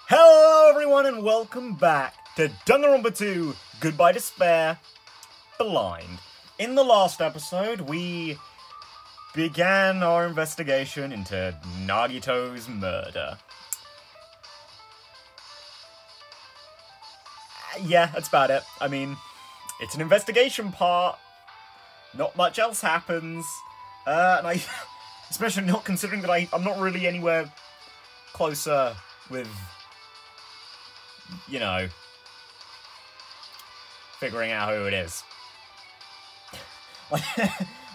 Hello everyone and welcome back to Danganronpa 2, Goodbye Despair, Blind. In the last episode, we began our investigation into Nagito's murder. Yeah, that's about it. I mean, it's an investigation part. Not much else happens. And I, especially not considering that I'm not really anywhere closer with, you know, figuring out who it is. Like,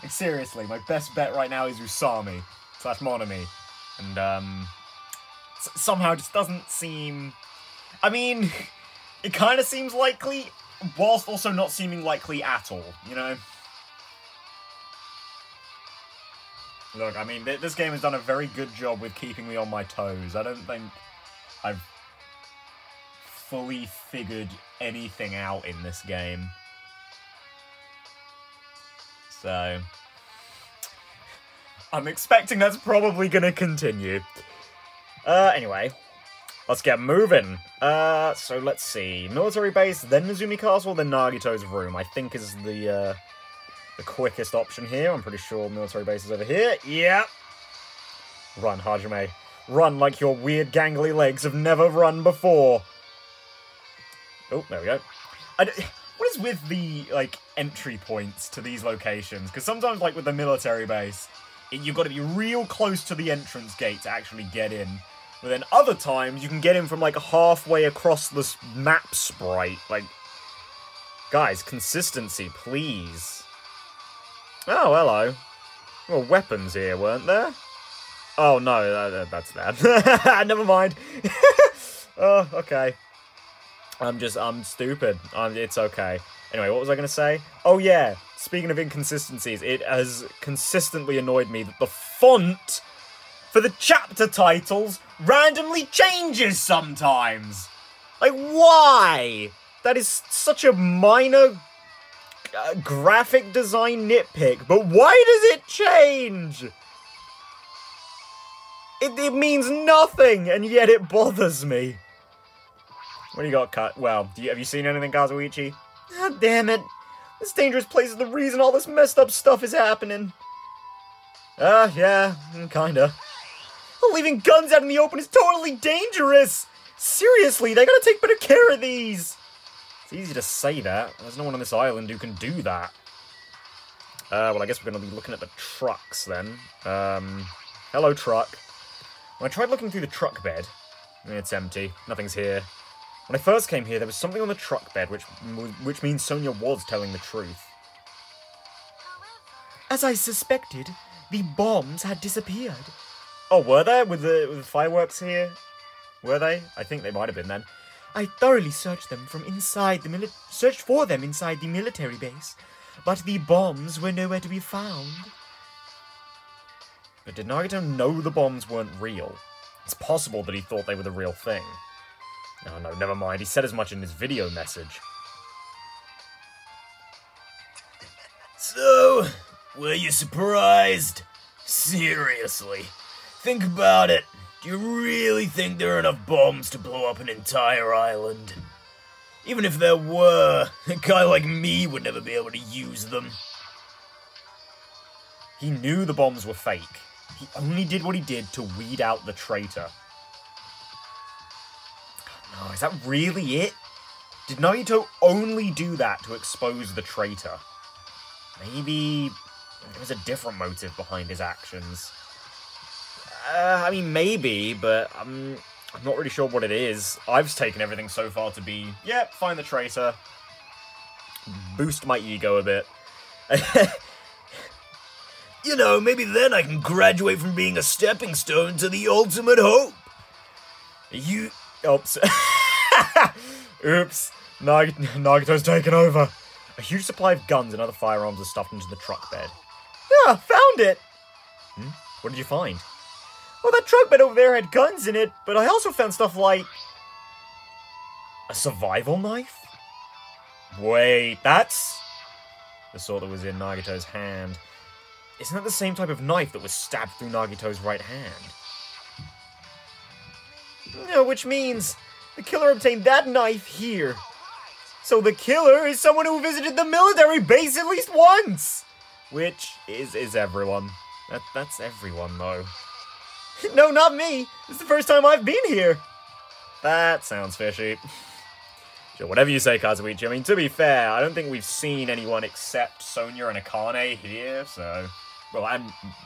seriously, my best bet right now is Usami / Monami. And, somehow just doesn't seem... I mean, it kind of seems likely, whilst also not seeming likely at all, you know? Look, I mean, this game has done a very good job with keeping me on my toes. I don't think I've fully figured anything out in this game. So, I'm expecting that's probably gonna continue. Anyway, let's get moving. So let's see. Military base, then Nezumi Castle, then Nagito's room, I think is the quickest option here. I'm pretty sure military base is over here. Yep. Run, Hajime. Run like your weird gangly legs have never run before. Oh, there we go. What is with the, like, entry points to these locations? Because sometimes, like, with the military base, you've got to be real close to the entrance gate to actually get in. But then other times, you can get in from, like, halfway across the map sprite. Like, guys, consistency, please. Oh, hello. Well, weapons here, weren't there? Oh, no, that's that. Never mind. Oh, okay. I'm stupid. It's okay. Anyway, what was I going to say? Oh, yeah. Speaking of inconsistencies, it has consistently annoyed me that the font for the chapter titles randomly changes sometimes. Like, why? That is such a minor graphic design nitpick, but why does it change? It means nothing, and yet it bothers me. What do you got, Cut? Well, have you seen anything, Kazuichi? God damn it. This dangerous place is the reason all this messed up stuff is happening. Yeah, kinda. Leaving guns out in the open is totally dangerous! Seriously, they gotta take better care of these! It's easy to say that. There's no one on this island who can do that. Well, I guess we're gonna be looking at the trucks, then. Hello, truck. When I tried looking through the truck bed, it's empty. Nothing's here. When I first came here, there was something on the truck bed, which means Sonia was telling the truth. As I suspected, the bombs had disappeared. Oh, were there? With the fireworks here? Were they? I think they might have been then. I thoroughly searched for them inside the military base, but the bombs were nowhere to be found. But did Nagito know the bombs weren't real? It's possible that he thought they were the real thing. Oh no, never mind. He said as much in his video message. So, were you surprised? Seriously, think about it. Do you really think there are enough bombs to blow up an entire island? Even if there were, a guy like me would never be able to use them. He knew the bombs were fake. He only did what he did to weed out the traitor. No, is that really it? Did Nagito only do that to expose the traitor? Maybe there was a different motive behind his actions. I mean, maybe, but I'm not really sure what it is. I've taken everything so far to be, yep, find the traitor. Boost my ego a bit. You know, maybe then I can graduate from being a stepping stone to the ultimate hope. Oops. Oops. Nagito's taken over. A huge supply of guns and other firearms are stuffed into the truck bed. Yeah, found it! What did you find? Well, that truck bed over there had guns in it, but I also found stuff like... a survival knife? Wait, that's... the sort that was in Nagito's hand. Isn't that the same type of knife that was stabbed through Nagito's right hand? Which means the killer obtained that knife here. So the killer is someone who visited the military base at least once! Which is everyone. That's everyone, though. No, not me! This is the first time I've been here! That sounds fishy. Sure, whatever you say, Kazuichi. I mean, to be fair, I don't think we've seen anyone except Sonya and Akane here, so... Well, and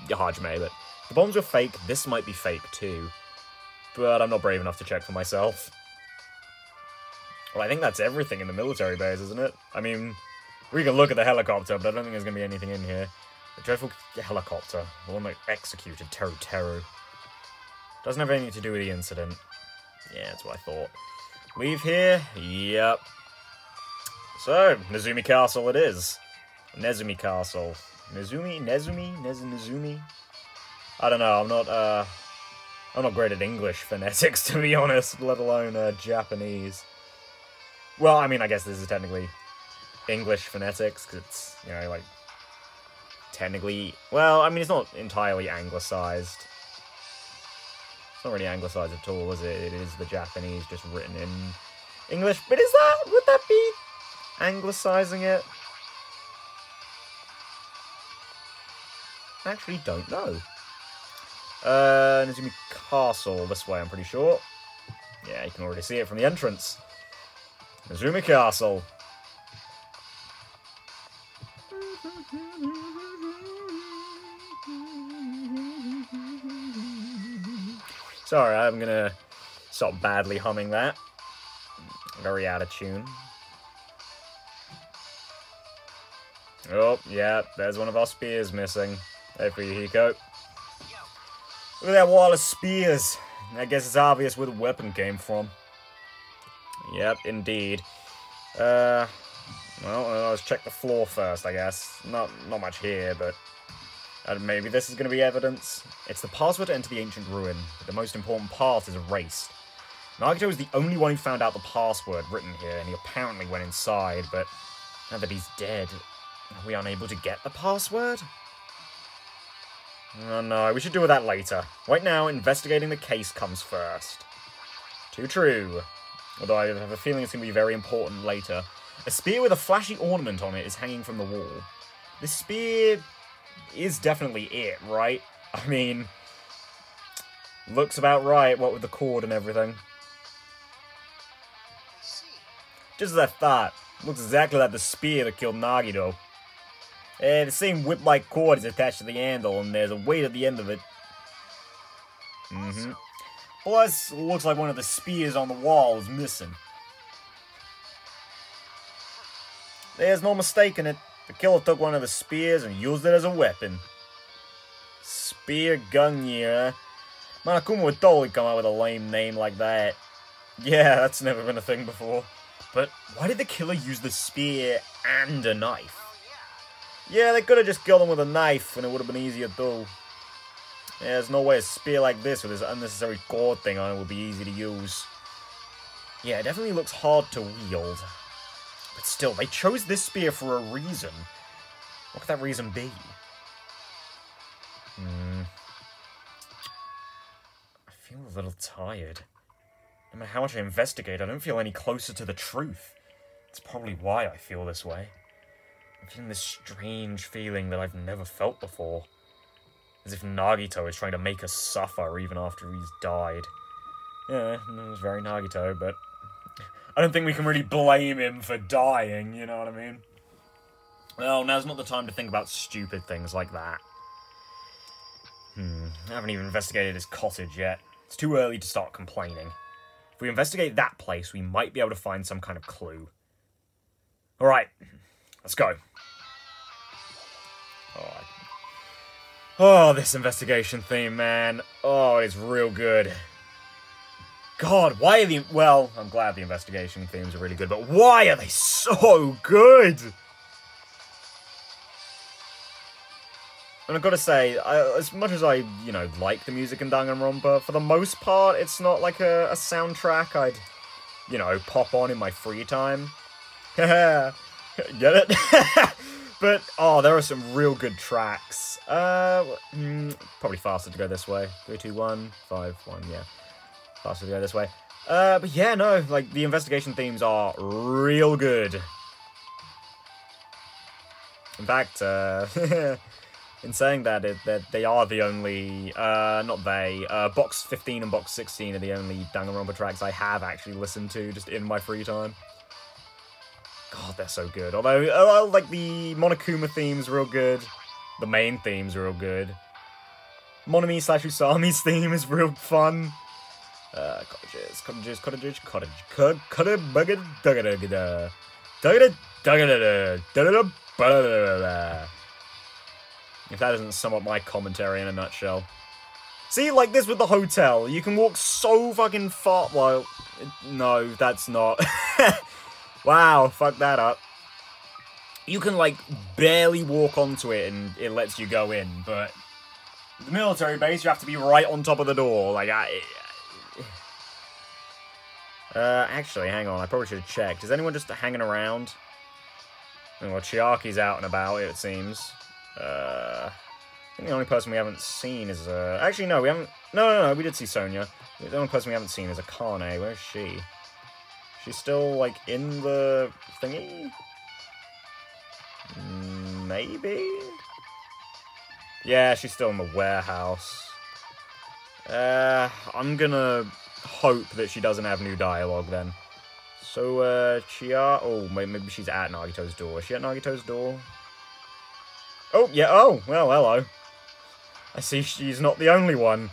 Hajime, but... The bombs were fake, this might be fake too. But I'm not brave enough to check for myself. Well, I think that's everything in the military base, isn't it? I mean, we can look at the helicopter, but I don't think there's going to be anything in here. The dreadful helicopter, the one that executed Teru. Doesn't have anything to do with the incident. Yeah, that's what I thought. Leave here? Yep. So, Nezumi Castle it is. Nezumi Castle. Nezumi? I don't know, I'm not great at English phonetics, to be honest, let alone Japanese. Well, I mean, I guess this is technically English phonetics, because it's, you know, like, technically... Well, I mean, it's not entirely anglicized. It's not really anglicized at all, is it? It is the Japanese just written in English. But would that be anglicizing it? I actually don't know. Nezumi Castle, this way, I'm pretty sure. Yeah, you can already see it from the entrance. Nezumi Castle. Sorry, I'm gonna stop badly humming that. Very out of tune. Oh, yeah, there's one of our spears missing. There for you, Hiko. Look at that wall of spears. I guess it's obvious where the weapon came from. Yep, indeed. Well, let's check the floor first, I guess. Not much here, but... maybe this is going to be evidence. It's the password to enter the ancient ruin, but the most important part is erased. Nagito is the only one who found out the password written here, and he apparently went inside, but now that he's dead, are we unable to get the password? Oh no, we should deal with that later. Right now, investigating the case comes first. Too true. Although I have a feeling it's going to be very important later. A spear with a flashy ornament on it is hanging from the wall. This spear is definitely it, right? I mean, looks about right, what with the cord and everything. Just as I thought, looks exactly like the spear that killed Nagito. The same whip-like cord is attached to the handle, and there's a weight at the end of it. Plus, looks like one of the spears on the wall is missing. There's no mistaking it. The killer took one of the spears and used it as a weapon. Spear Gunyear. Monokuma would totally come out with a lame name like that. Yeah, that's never been a thing before. But why did the killer use the spear and a knife? Yeah, they could have just killed him with a knife and it would have been easier too. Yeah, there's no way a spear like this with this unnecessary cord thing on it would be easy to use. Yeah, it definitely looks hard to wield. But still, they chose this spear for a reason. What could that reason be? I feel a little tired. No matter how much I investigate, I don't feel any closer to the truth. It's probably why I feel this way. I'm feeling this strange feeling that I've never felt before. As if Nagito is trying to make us suffer even after he's died. Yeah, it was very Nagito, but I don't think we can really blame him for dying, you know what I mean? Well, now's not the time to think about stupid things like that. I haven't even investigated his cottage yet. It's too early to start complaining. If we investigate that place, we might be able to find some kind of clue. Alright, let's go. Oh, this investigation theme, man. Oh, it's real good. God, why are the... Well, I'm glad the investigation themes are really good, but why are they so good? And I've got to say, as much as I, you know, like the music in Danganronpa, for the most part, it's not like a soundtrack I'd, you know, pop on in my free time. Get it? But, oh, there are some real good tracks. Probably faster to go this way. 3, 2, 1, 5, 1, yeah. Faster to go this way. But yeah, no, like, the investigation themes are real good. In fact, in saying that, that they are the only, not they, Box 15 and Box 16 are the only Danganronpa tracks I have actually listened to just in my free time. God, they're so good. Although, like, the Monokuma theme's real good. The main theme's real good. Monami/Usami's theme is real fun. Cottages. If that doesn't sum up my commentary in a nutshell. See, like this with the hotel, you can walk so fucking far. Well, no, that's not. Wow, fuck that up. You can, like, barely walk onto it and it lets you go in, but the military base, you have to be right on top of the door. Like, actually, hang on, I probably should have checked. Is anyone just hanging around? Well, Chiaki's out and about, it seems. I think the only person we haven't seen is, actually, no, we haven't... No, we did see Sonia. The only person we haven't seen is Akane. Where's she? She's still, like, in the thingy? Maybe? Yeah, she's still in the warehouse. I'm gonna hope that she doesn't have new dialogue then. So, oh, maybe she's at Nagito's door. Is she at Nagito's door? Oh, yeah, oh, well, hello. I see she's not the only one.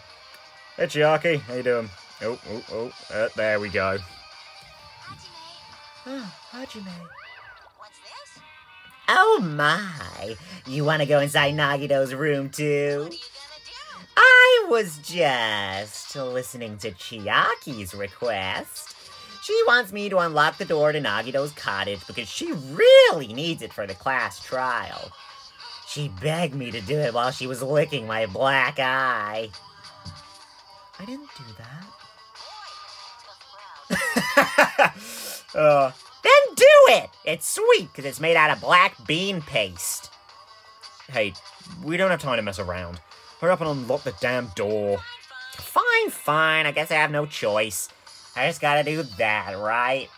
Hey, Chiaki, how you doing? Oh, there we go. Oh, Hajime. What's this? Oh my! You want to go inside Nagito's room too? What are you gonna do? I was just listening to Chiaki's request. She wants me to unlock the door to Nagito's cottage because she really needs it for the class trial. She begged me to do it while she was licking my black eye. I didn't do that. Then do it! It's sweet, because it's made out of black bean paste. Hey, we don't have time to mess around. Hurry up and unlock the damn door. Fine, I guess I have no choice. I just gotta do that, right?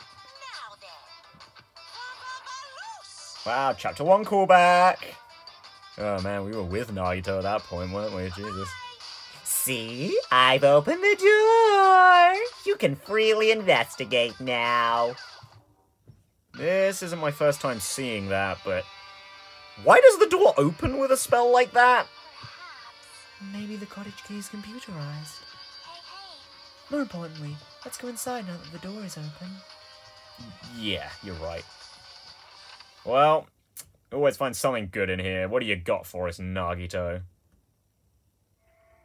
Wow, chapter 1 callback. Oh man, we were with Nagito at that point, weren't we? Jesus. See? I've opened the door! You can freely investigate now. This isn't my first time seeing that, but... Why does the door open with a spell like that? Maybe the cottage key is computerized. More importantly, let's go inside now that the door is open. Yeah, you're right. Well, always find something good in here. What do you got for us, Nagito?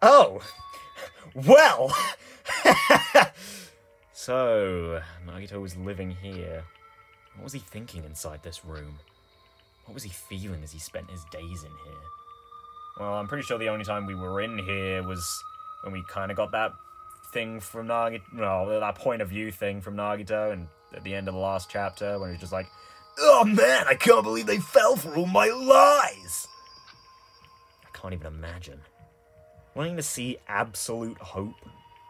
Oh! Well! So, Nagito was living here. What was he thinking inside this room? What was he feeling as he spent his days in here? Well, I'm pretty sure the only time we were in here was when we kind of got that thing from Nagito, well, that point of view thing from Nagito, and at the end of the last chapter, when he was just like, oh man, I can't believe they fell for all my lies! I can't even imagine. Wanting to see absolute hope,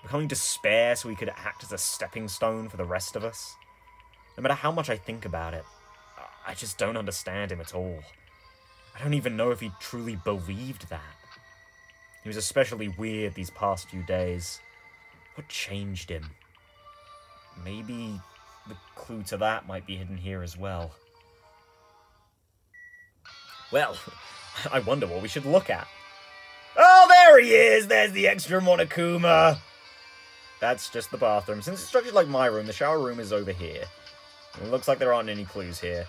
becoming despair so he could act as a stepping stone for the rest of us. No matter how much I think about it, I just don't understand him at all. I don't even know if he truly believed that. He was especially weird these past few days. What changed him? Maybe the clue to that might be hidden here as well. Well, I wonder what we should look at. Oh, there he is! There's the extra Monokuma! That's just the bathroom. Since it's structured like my room, the shower room is over here. It looks like there aren't any clues here.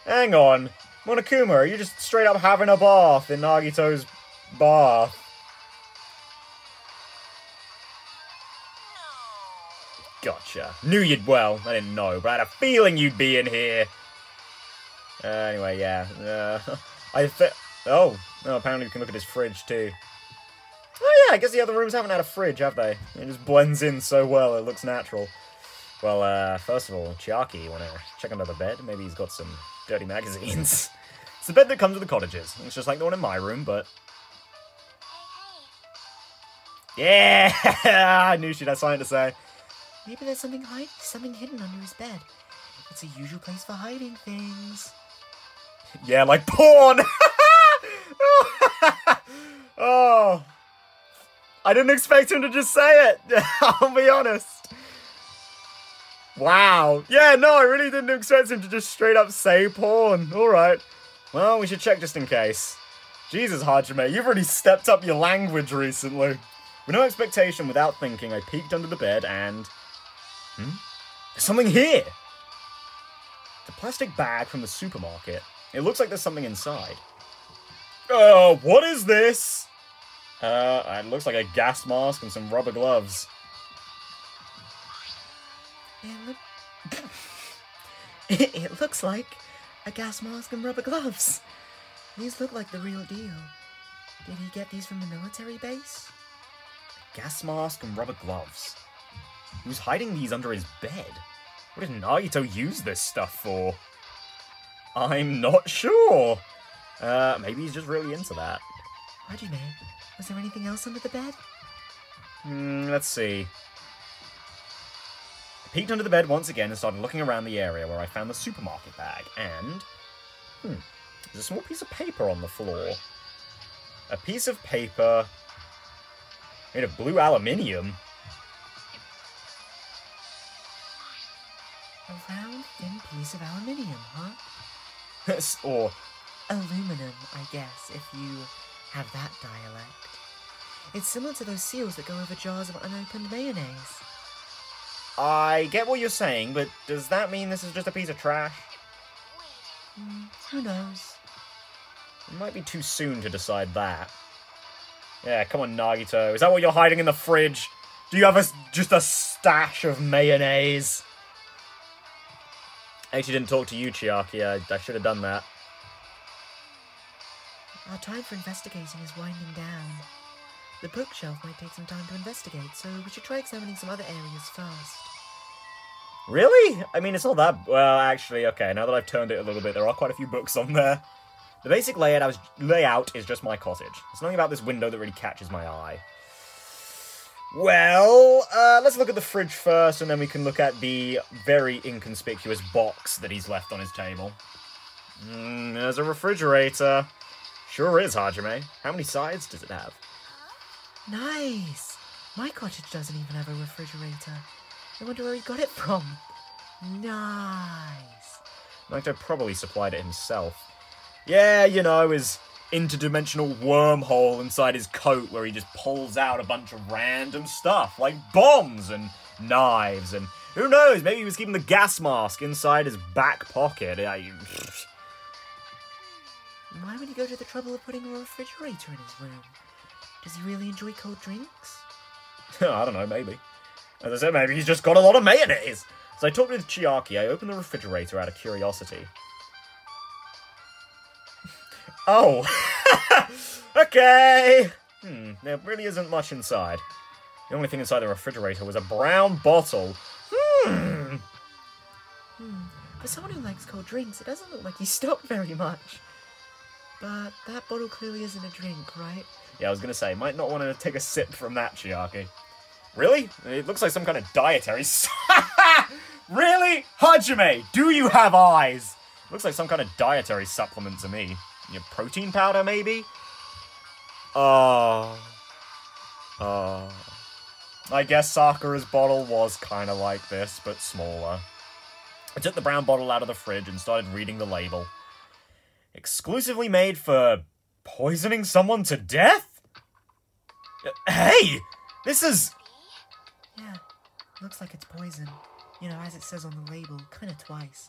Hang on. Monokuma, are you just straight up having a bath in Nagito's bath? Gotcha. Knew you'd, well, I didn't know, but I had a feeling you'd be in here. Anyway, yeah. Oh, apparently we can look at his fridge too. Oh yeah, I guess the other rooms haven't had a fridge, have they? It just blends in so well, it looks natural. Well, first of all, Chiaki, you wanna check under the bed? Maybe he's got some dirty magazines. It's the bed that comes with the cottages. It's just like the one in my room, but... Yeah! I knew she'd have something to say. Maybe there's something hidden under his bed. It's a usual place for hiding things. Yeah, like porn! Oh. I didn't expect him to just say it. I'll be honest. Wow. Yeah, no, I really didn't expect him to just straight up say porn. Alright. Well, we should check just in case. Jesus, Hajime, you've really stepped up your language recently. With no expectation, without thinking, I peeked under the bed and... There's something here! The plastic bag from the supermarket. It looks like there's something inside. What is this? It looks like a gas mask and some rubber gloves. It looks like a gas mask and rubber gloves. These look like the real deal. Did he get these from the military base? Gas mask and rubber gloves. He was hiding these under his bed. What did Nagito use this stuff for? I'm not sure. Maybe he's just really into that. Hajime, was there anything else under the bed? Let's see. I peeked under the bed once again and started looking around the area where I found the supermarket bag, and... there's a small piece of paper on the floor. A piece of paper made of blue aluminium. A round, thin piece of aluminium, huh? Or aluminum, I guess, if you have that dialect. It's similar to those seals that go over jars of unopened mayonnaise. I get what you're saying, but does that mean this is just a piece of trash? Who knows? It might be too soon to decide that. Yeah, come on, Nagito. Is that what you're hiding in the fridge? Do you have just a stash of mayonnaise? I actually didn't talk to you, Chiaki. I should have done that. Our time for investigating is winding down. The bookshelf might take some time to investigate, so we should try examining some other areas first. Really? I mean, it's not that... Well, actually, okay, now that I've turned it a little bit, there are quite a few books on there. The basic layout is just my cottage. There's nothing about this window that really catches my eye. Well, let's look at the fridge first, and then we can look at the very inconspicuous box that he's left on his table. There's a refrigerator. Sure is, Hajime. How many sides does it have? Nice! My cottage doesn't even have a refrigerator. I wonder where he got it from. Nice! Nagito probably supplied it himself. Yeah, you know, his interdimensional wormhole inside his coat where he just pulls out a bunch of random stuff, like bombs and knives, and who knows, maybe he was keeping the gas mask inside his back pocket. Why would he go to the trouble of putting a refrigerator in his room? Does he really enjoy cold drinks? I don't know, maybe. As I said, maybe he's just got a lot of mayonnaise. So I talked with Chiaki, I opened the refrigerator out of curiosity. Oh! Okay! There really isn't much inside. The only thing inside the refrigerator was a brown bottle. For someone who likes cold drinks, it doesn't look like he stopped very much. But that bottle clearly isn't a drink, right? Yeah, I was gonna say, might not want to take a sip from that, Chiaki. Really? It looks like some kind of dietary... Really? Hajime, do you have eyes? Looks like some kind of dietary supplement to me. Your protein powder, maybe? I guess Sakura's bottle was kind of like this, but smaller. I took the brown bottle out of the fridge and started reading the label. Exclusively made for poisoning someone to death? Hey! This is... Yeah, looks like it's poison. You know, as it says on the label, kind of twice.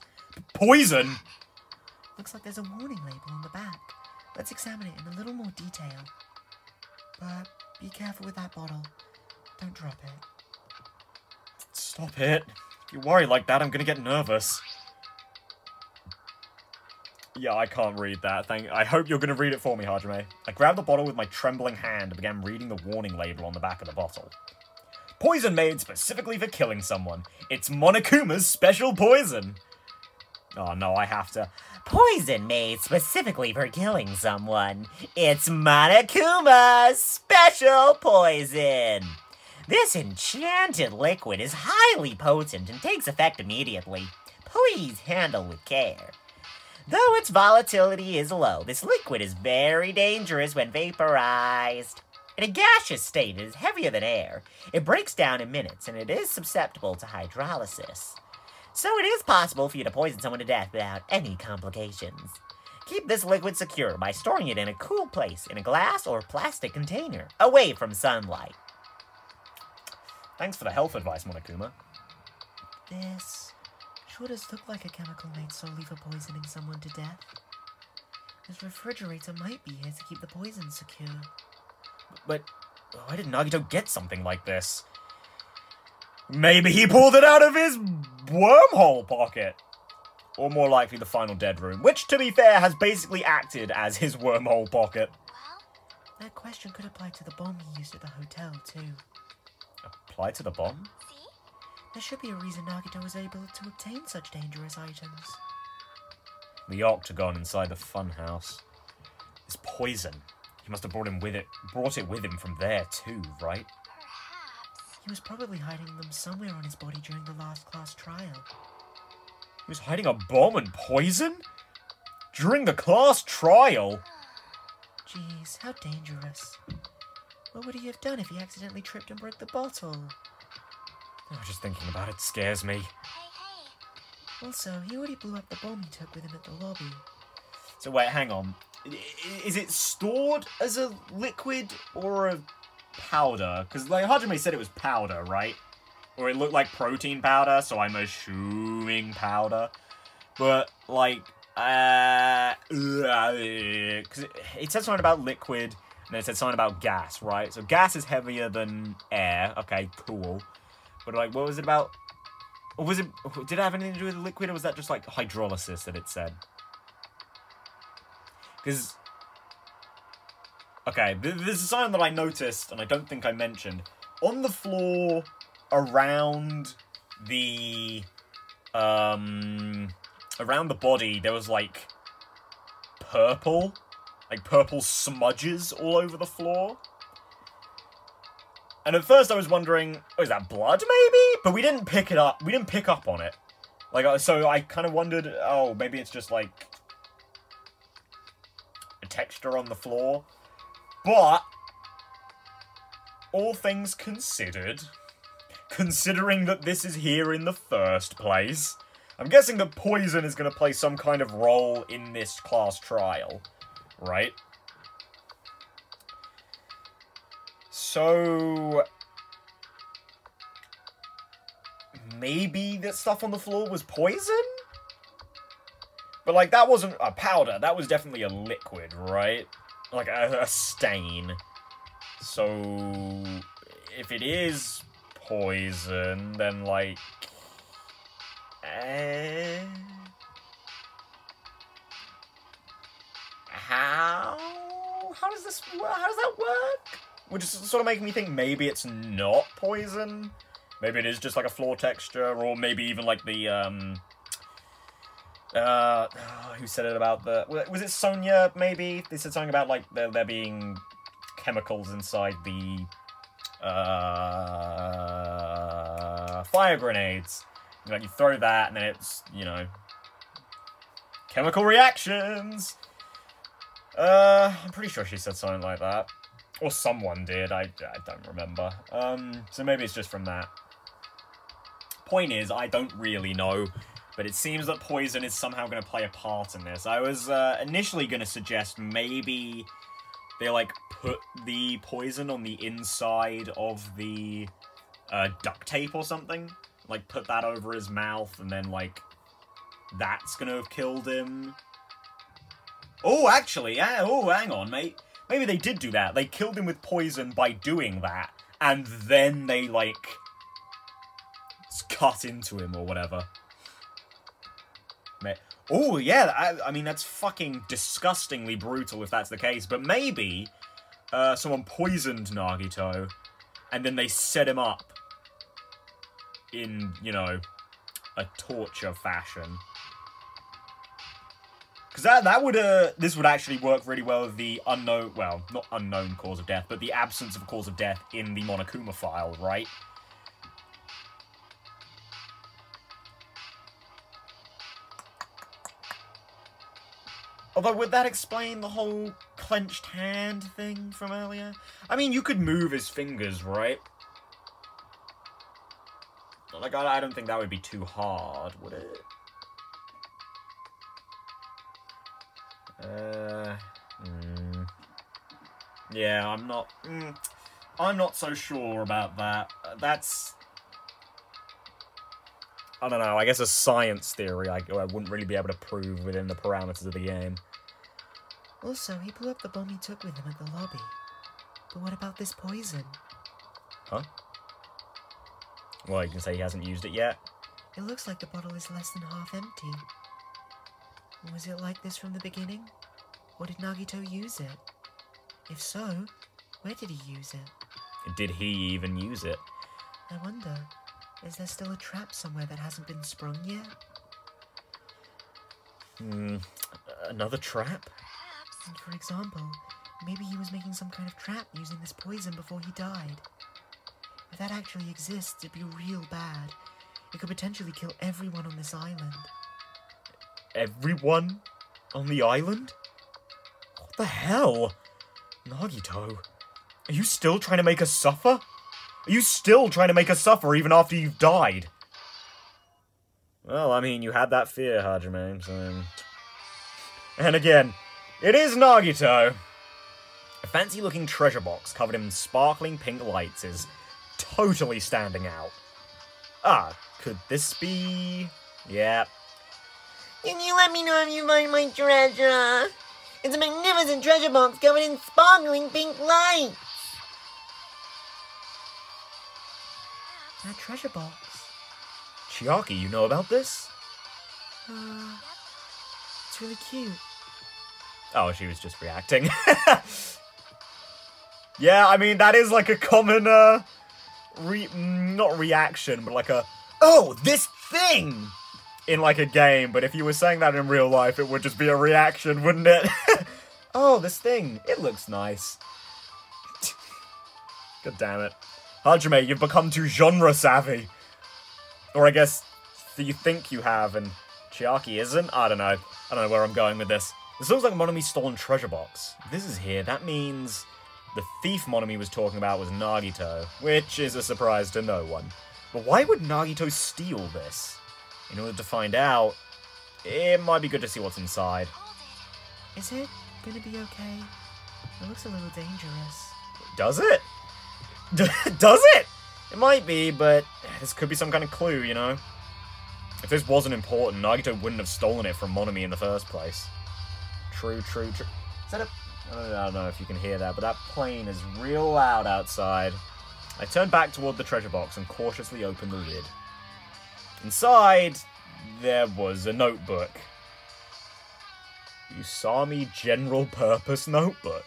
Poison? Looks like there's a warning label on the back. Let's examine it in a little more detail. But be careful with that bottle. Don't drop it. Stop it. If you worry like that, I'm gonna get nervous. Yeah, I can't read that. I hope you're gonna read it for me, Hajime. I grabbed the bottle with my trembling hand and began reading the warning label on the back of the bottle. Poison made specifically for killing someone. It's Monokuma's special poison. Oh no, I have to. Poison made specifically for killing someone. It's Monokuma's special poison. This enchanted liquid is highly potent and takes effect immediately. Please handle with care. Though its volatility is low, this liquid is very dangerous when vaporized. In a gaseous state, it is heavier than air. It breaks down in minutes, and it is susceptible to hydrolysis. So it is possible for you to poison someone to death without any complications. Keep this liquid secure by storing it in a cool place in a glass or plastic container, away from sunlight. Thanks for the health advice, Monokuma. This sure does look like a chemical made solely for poisoning someone to death. This refrigerator might be here to keep the poison secure. But why did Nagito get something like this? Maybe he pulled it out of his wormhole pocket. Or more likely the final dead room, which, to be fair, has basically acted as his wormhole pocket. That question could apply to the bomb he used at the hotel, too. Apply to the bomb? There should be a reason Nagito was able to obtain such dangerous items. The octagon inside the funhouse. This poison. He must have brought it with him from there too, right? He was probably hiding them somewhere on his body during the last class trial. He was hiding a bomb and poison? During the class trial? Jeez, how dangerous. What would he have done if he accidentally tripped and broke the bottle? Oh, just thinking about it scares me. Also, he already blew up the bomb he took with him at the lobby. So wait, hang on. Is it stored as a liquid or a powder? Because like Hajime said it was powder, right? Or it looked like protein powder, so I'm assuming powder. But like, because it said something about liquid, and then it said something about gas, right? So gas is heavier than air. Okay, cool. But like, what was it about? Or was it? Did it have anything to do with liquid, or was that just like hydrolysis that it said? Because, okay, this is something that I noticed, and I don't think I mentioned. On the floor around the body, there was like purple smudges all over the floor. And at first I was wondering, oh, is that blood maybe? But we didn't pick it up. We didn't pick up on it. Like, so I kind of wondered, oh, maybe it's just like a texture on the floor. But all things considered, considering that this is here in the first place, I'm guessing that poison is going to play some kind of role in this class trial, right? So maybe that stuff on the floor was poison? But like, that wasn't a powder, that was definitely a liquid, right? Like a stain. So if it is poison, then like how does this work? How does that work? Which is sort of making me think maybe it's not poison. Maybe it is just like a floor texture, or maybe even like the who said it about the, was it Sonia maybe? They said something about like there being chemicals inside the fire grenades. Like you throw that and then it's, you know, chemical reactions. I'm pretty sure she said something like that. Or someone did, I don't remember. So maybe it's just from that. Point is, I don't really know, but it seems that poison is somehow going to play a part in this. I was initially going to suggest maybe they, like, put the poison on the inside of the duct tape or something. Like, put that over his mouth, and then, like, that's going to have killed him. Oh, actually, oh, hang on, mate. Maybe they did do that. They killed him with poison by doing that, and then they, like, cut into him or whatever. Oh, yeah, I mean, that's fucking disgustingly brutal if that's the case, but maybe someone poisoned Nagito, and then they set him up in, you know, a torture fashion. Because that would, this would actually work really well with the unknown, well, not unknown cause of death, but the absence of a cause of death in the Monokuma file, right? Although, would that explain the whole clenched hand thing from earlier? I mean, you could move his fingers, right? Like, I don't think that would be too hard, would it? Yeah, I'm not so sure about that. That's... I don't know, I guess a science theory I wouldn't really be able to prove within the parameters of the game. Also, he blew up the bomb he took with him at the lobby. But what about this poison? Huh? Well, you can say he hasn't used it yet? It looks like the bottle is less than half empty. Was it like this from the beginning? Or did Nagito use it? If so, where did he use it? Did he even use it? I wonder, is there still a trap somewhere that hasn't been sprung yet? Another trap? And for example, maybe he was making some kind of trap using this poison before he died. If that actually exists, it'd be real bad. It could potentially kill everyone on this island. Everyone on the island? What the hell? Nagito, are you still trying to make us suffer? Are you still trying to make us suffer even after you've died? Well, I mean, you had that fear, Hajime, so... And again, it is Nagito! A fancy-looking treasure box covered in sparkling pink lights is totally standing out. Ah, could this be... Yeah. Can you let me know if you find my treasure? It's a magnificent treasure box covered in sparkling pink lights. That treasure box. Chiaki, you know about this? It's really cute. Oh, she was just reacting. Yeah, I mean, that is like a common, not reaction, but like a, oh, this thing! In like a game, but if you were saying that in real life, it would just be a reaction, wouldn't it? Oh, this thing, it looks nice. God damn it. Hajime, you've become too genre savvy. Or I guess you think you have, and Chiaki isn't? I don't know. I don't know where I'm going with this. This looks like Monomi's stolen treasure box. If this is here, that means the thief Monomi was talking about was Nagito, which is a surprise to no one. But why would Nagito steal this? In order to find out, it might be good to see what's inside. Is it gonna be okay? It looks a little dangerous. Does it? Does it? It might be, but this could be some kind of clue, you know? If this wasn't important, Nagito wouldn't have stolen it from Monomi in the first place. True. Is that a... I don't know if you can hear that, but that plane is real loud outside. I turned back toward the treasure box and cautiously opened the lid. Inside, there was a notebook. Usami General Purpose Notebook.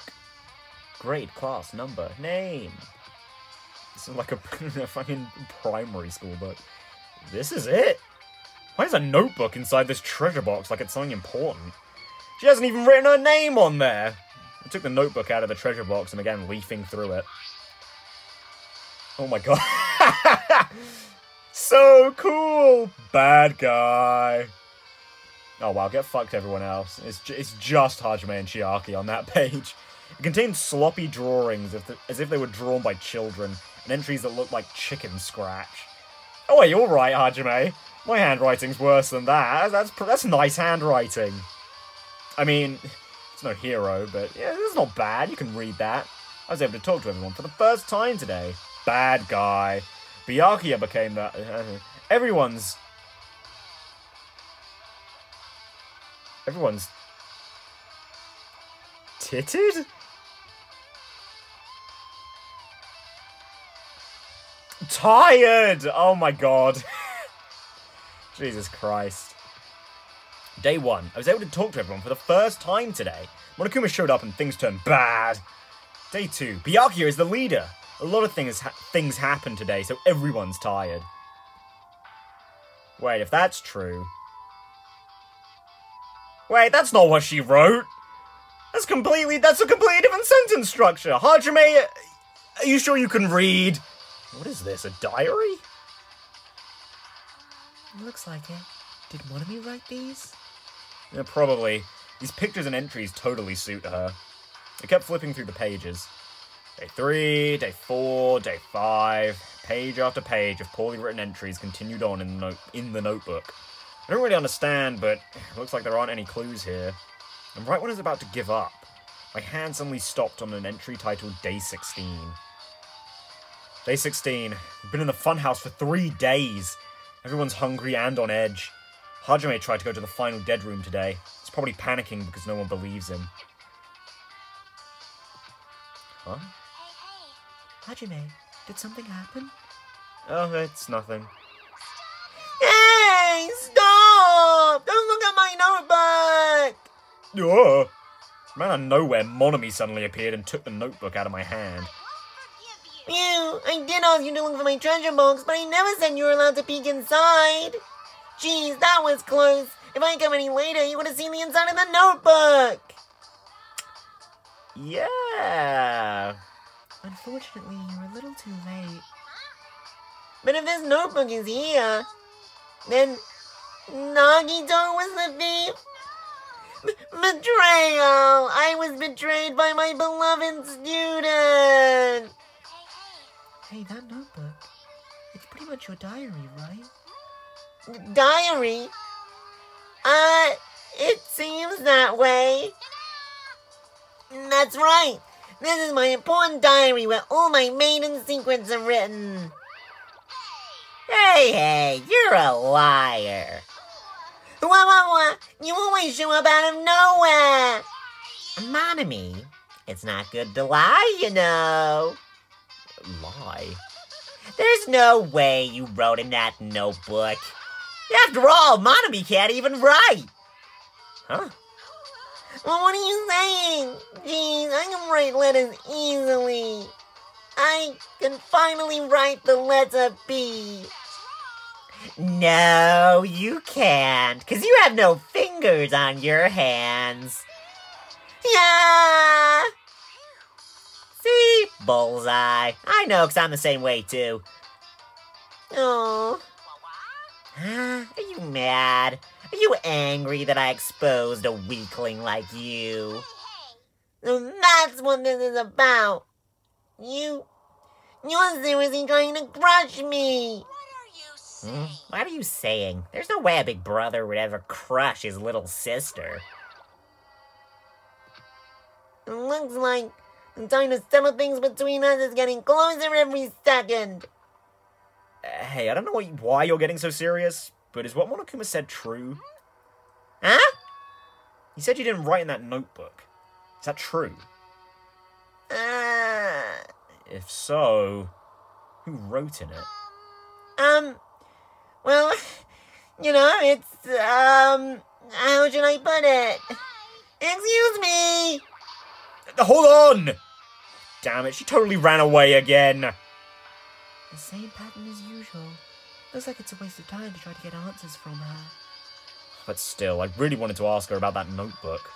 Grade, class, number, name. This is like a fucking primary school book. This is it? Why is a notebook inside this treasure box like it's something important? She hasn't even written her name on there. I took the notebook out of the treasure box and began leafing through it. Oh my god. So cool! Bad guy. Oh wow, get fucked everyone else. It's just Hajime and Chiaki on that page. It contained sloppy drawings as if they were drawn by children, and entries that looked like chicken scratch. Oh wait, you're right, Hajime. My handwriting's worse than that. That's nice handwriting. I mean, it's no hero, but yeah, it's not bad. You can read that. I was able to talk to everyone for the first time today. Bad guy. Byakuya became that. Everyone's titted? Tired! Oh my god. Jesus Christ. Day 1. I was able to talk to everyone for the first time today. Monokuma showed up and things turned bad. Day 2. Byakuya is the leader. A lot of things happened today, so everyone's tired. Wait, if that's true... Wait, that's not what she wrote. That's a completely different sentence structure. Hajime, are you sure you can read? What is this, a diary? Looks like it. Did Monami write these? Yeah, probably. These pictures and entries totally suit her. I kept flipping through the pages. Day 3, day 4, day 5. Page after page of poorly written entries continued on in the notebook. I don't really understand, but it looks like there aren't any clues here. And right when I was about to give up, my hand suddenly stopped on an entry titled Day 16. Day 16. We've been in the funhouse for 3 days. Everyone's hungry and on edge. Hajime tried to go to the final dead room today. He's probably panicking because no one believes him. Huh? Hajime, did something happen? Oh, it's nothing. Hey, stop! Don't look at my notebook! Ugh. From out of nowhere, Monami suddenly appeared and took the notebook out of my hand. I did ask you to look for my treasure box, but I never said you were allowed to peek inside. Jeez, that was close. If I had come any later, you would have seen the inside of the notebook. Yeah. Unfortunately, you were a little too late. But if this notebook is here, then Nagito was the thief? Betrayal! I was betrayed by my beloved student! Hey, that notebook. It's pretty much your diary, right? Diary? It seems that way. That's right. This is my important diary where all my maiden secrets are written. Hey, you're a liar. What? You always show up out of nowhere. Monami, it's not good to lie, you know. Lie? There's no way you wrote in that notebook. After all, Monami can't even write. Huh? Well, what are you saying? Jeez, I can write letters easily. I can finally write the letter B. No, you can't, because you have no fingers on your hands. Yeah! See? Bullseye. I know, because I'm the same way, too. Oh. Are you mad? Are you angry that I exposed a weakling like you? That's what this is about. You're seriously trying to crush me. What are you saying? There's no way a big brother would ever crush his little sister. It looks like the time to settle things between us is getting closer every second. Hey, I don't know why you're getting so serious, but is what Monokuma said true? Huh? He said you didn't write in that notebook. Is that true? If so, who wrote in it? Well, it's, how should I put it? Excuse me! Hold on! Damn it, she totally ran away again. The same pattern as usual. Looks like it's a waste of time to try to get answers from her. But still, I really wanted to ask her about that notebook.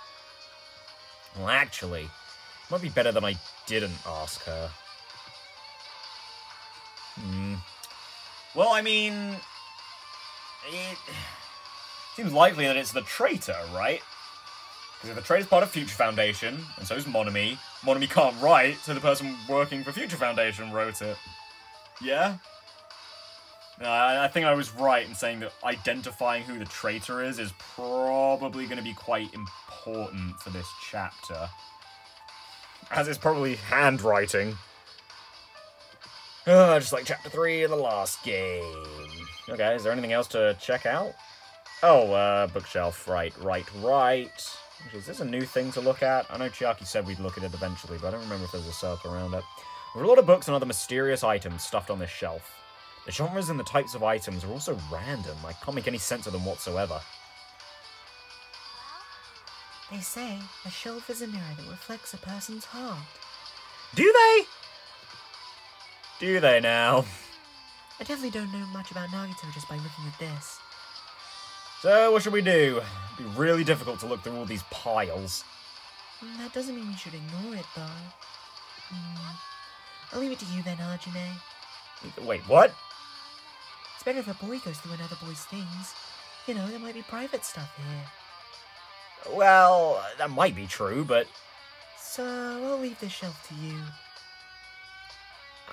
Well, actually, it might be better than I didn't ask her. Well, I mean, it seems likely that it's the traitor, right? Because if the traitor's part of Future Foundation, and so is Monami, Monami can't write, so the person working for Future Foundation wrote it. Yeah? I think I was right in saying that identifying who the traitor is probably going to be quite important for this chapter. As is probably handwriting. Just like Chapter 3 of the last game. Okay, is there anything else to check out? Oh, bookshelf, right. Is this a new thing to look at? I know Chiaki said we'd look at it eventually, but I don't remember if there's a circle around it. There are a lot of books and other mysterious items stuffed on this shelf. The genres and the types of items are also random. I can't make any sense of them whatsoever. They say a shelf is a mirror that reflects a person's heart. Do they? Do they now? I definitely don't know much about Nagito just by looking at this. So, what should we do? It'd be really difficult to look through all these piles. That doesn't mean we should ignore it, though. I'll leave it to you then, Hajime. Wait, what? It's better if a boy goes through another boy's things. You know, there might be private stuff here. Well, that might be true, but... So, I'll leave this shelf to you.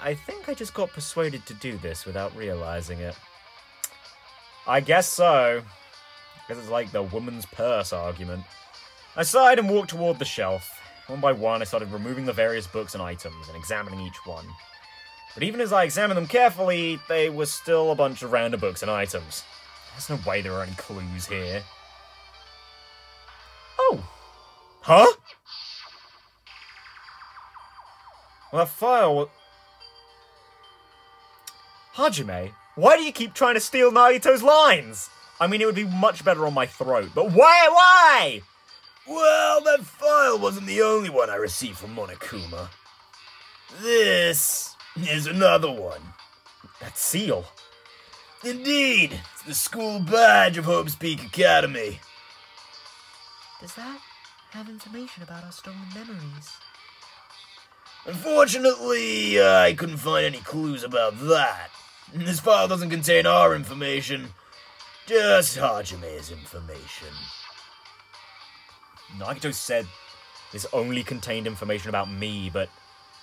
I think I just got persuaded to do this without realizing it. I guess so. Because it's like the woman's purse argument. I sighed and walked toward the shelf. One by one, I started removing the various books and items and examining each one. But even as I examined them carefully, they were still a bunch of random books and items. There's no way there are any clues here. Oh! Huh? Well, that file... Hajime, why do you keep trying to steal Nagito's lines? I mean, it would be much better on my throat, but why? Well, that file wasn't the only one I received from Monokuma. This is another one. That seal. Indeed, it's the school badge of Hope's Peak Academy. Does that have information about our stolen memories? Unfortunately, I couldn't find any clues about that. This file doesn't contain our information, just Hajime's information. Nagito said this only contained information about me, but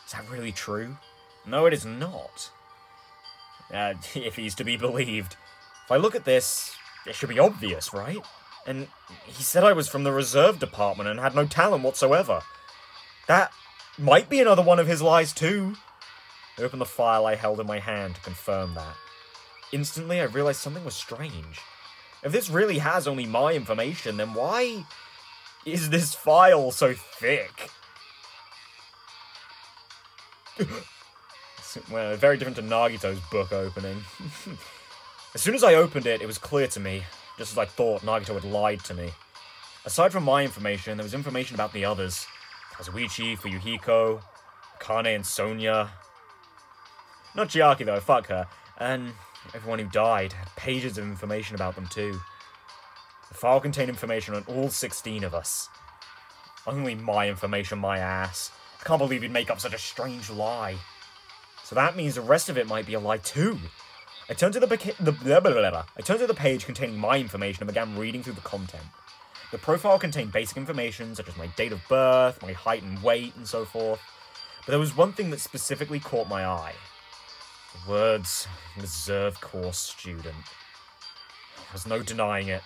is that really true? No, it is not. If he's to be believed. If I look at this, it should be obvious, right? And he said I was from the reserve department and had no talent whatsoever. That might be another one of his lies too. I opened the file I held in my hand to confirm that. Instantly, I realized something was strange. If this really has only my information, then why is this file so thick? Well, very different to Nagito's book opening. As soon as I opened it, it was clear to me, just as I thought, Nagito had lied to me. Aside from my information, there was information about the others. Kazuichi, Fuyuhiko, Akane and Sonia. Not Chiaki though, fuck her. And everyone who died had pages of information about them too. The file contained information on all 16 of us. Only my information, my ass. I can't believe you'd make up such a strange lie. So that means the rest of it might be a lie too. I turned to the page containing my information and began reading through the content. The profile contained basic information such as my date of birth, my height and weight, and so forth. But there was one thing that specifically caught my eye. The words, reserve course student. There was no denying it.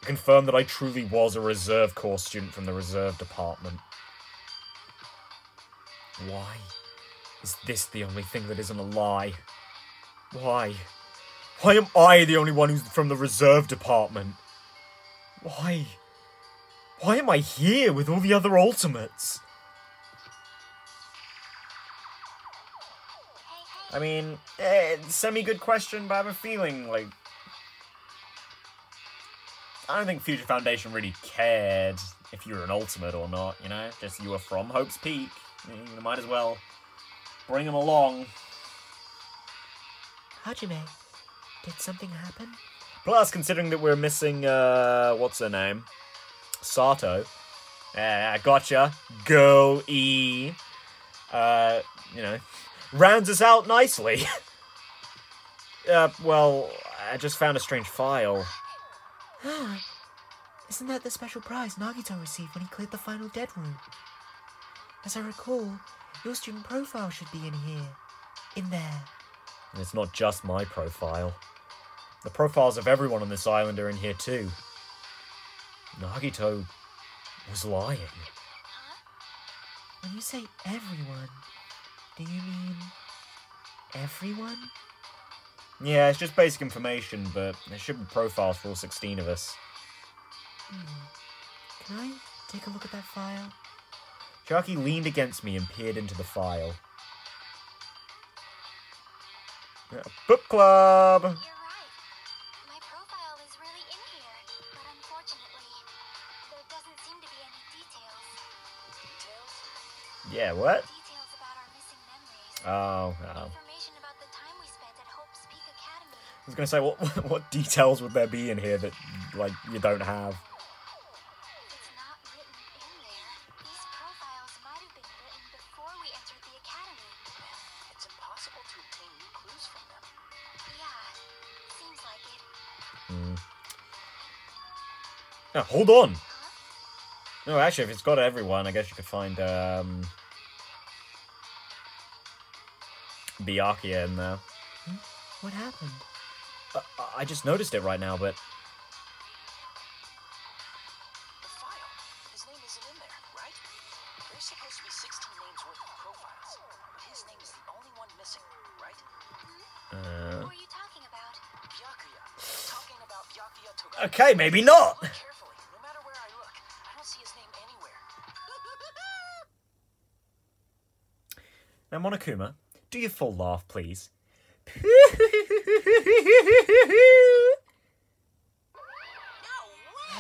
It confirmed that I truly was a reserve course student from the reserve department. Why is this the only thing that isn't a lie? Why? Why am I the only one who's from the reserve department? Why? Why am I here with all the other ultimates? I mean, semi-good question, but I have a feeling, like... I don't think Future Foundation really cared if you were an ultimate or not, you know? Just you were from Hope's Peak. You might as well bring them along. Hajime, did something happen? Plus, considering that we're missing, what's her name? Sato. Gotcha. Girl E. You know, rounds us out nicely. Well, I just found a strange file. Isn't that the special prize Nagito received when he cleared the final dead room? As I recall, your student profile should be in here. In there. And it's not just my profile. The profiles of everyone on this island are in here too. Nagito was lying. When you say everyone, do you mean everyone? Yeah, it's just basic information, but there should be profiles for all 16 of us. Can I take a look at that file? Chiaki leaned against me and peered into the file. Book club! You're right. My profile is really in here, but unfortunately, there doesn't seem to be any details. Details? Yeah, what? Details about our missing memories. Oh. Information about the time we spent at Hope's Peak Academy. was gonna say, what details would there be in here that, like, you don't have? It's not written in there. These profiles might have been written before we entered the academy. It's impossible to obtain new clues from them. Yeah, seems like it. Yeah, hold on! No, actually, if it's got everyone, I guess you could find, Byakuya in there. What happened? I just noticed it right now, but... The file. His name isn't in there, right? There's supposed to be 16 names worth of profiles. His name is the only one missing, right? Who are you talking about? Byakuya. Talking about Byakuya Togami. Okay, maybe not! Look carefully. No matter where I look, I don't see his name anywhere. Now, Monokuma, do your full laugh, please.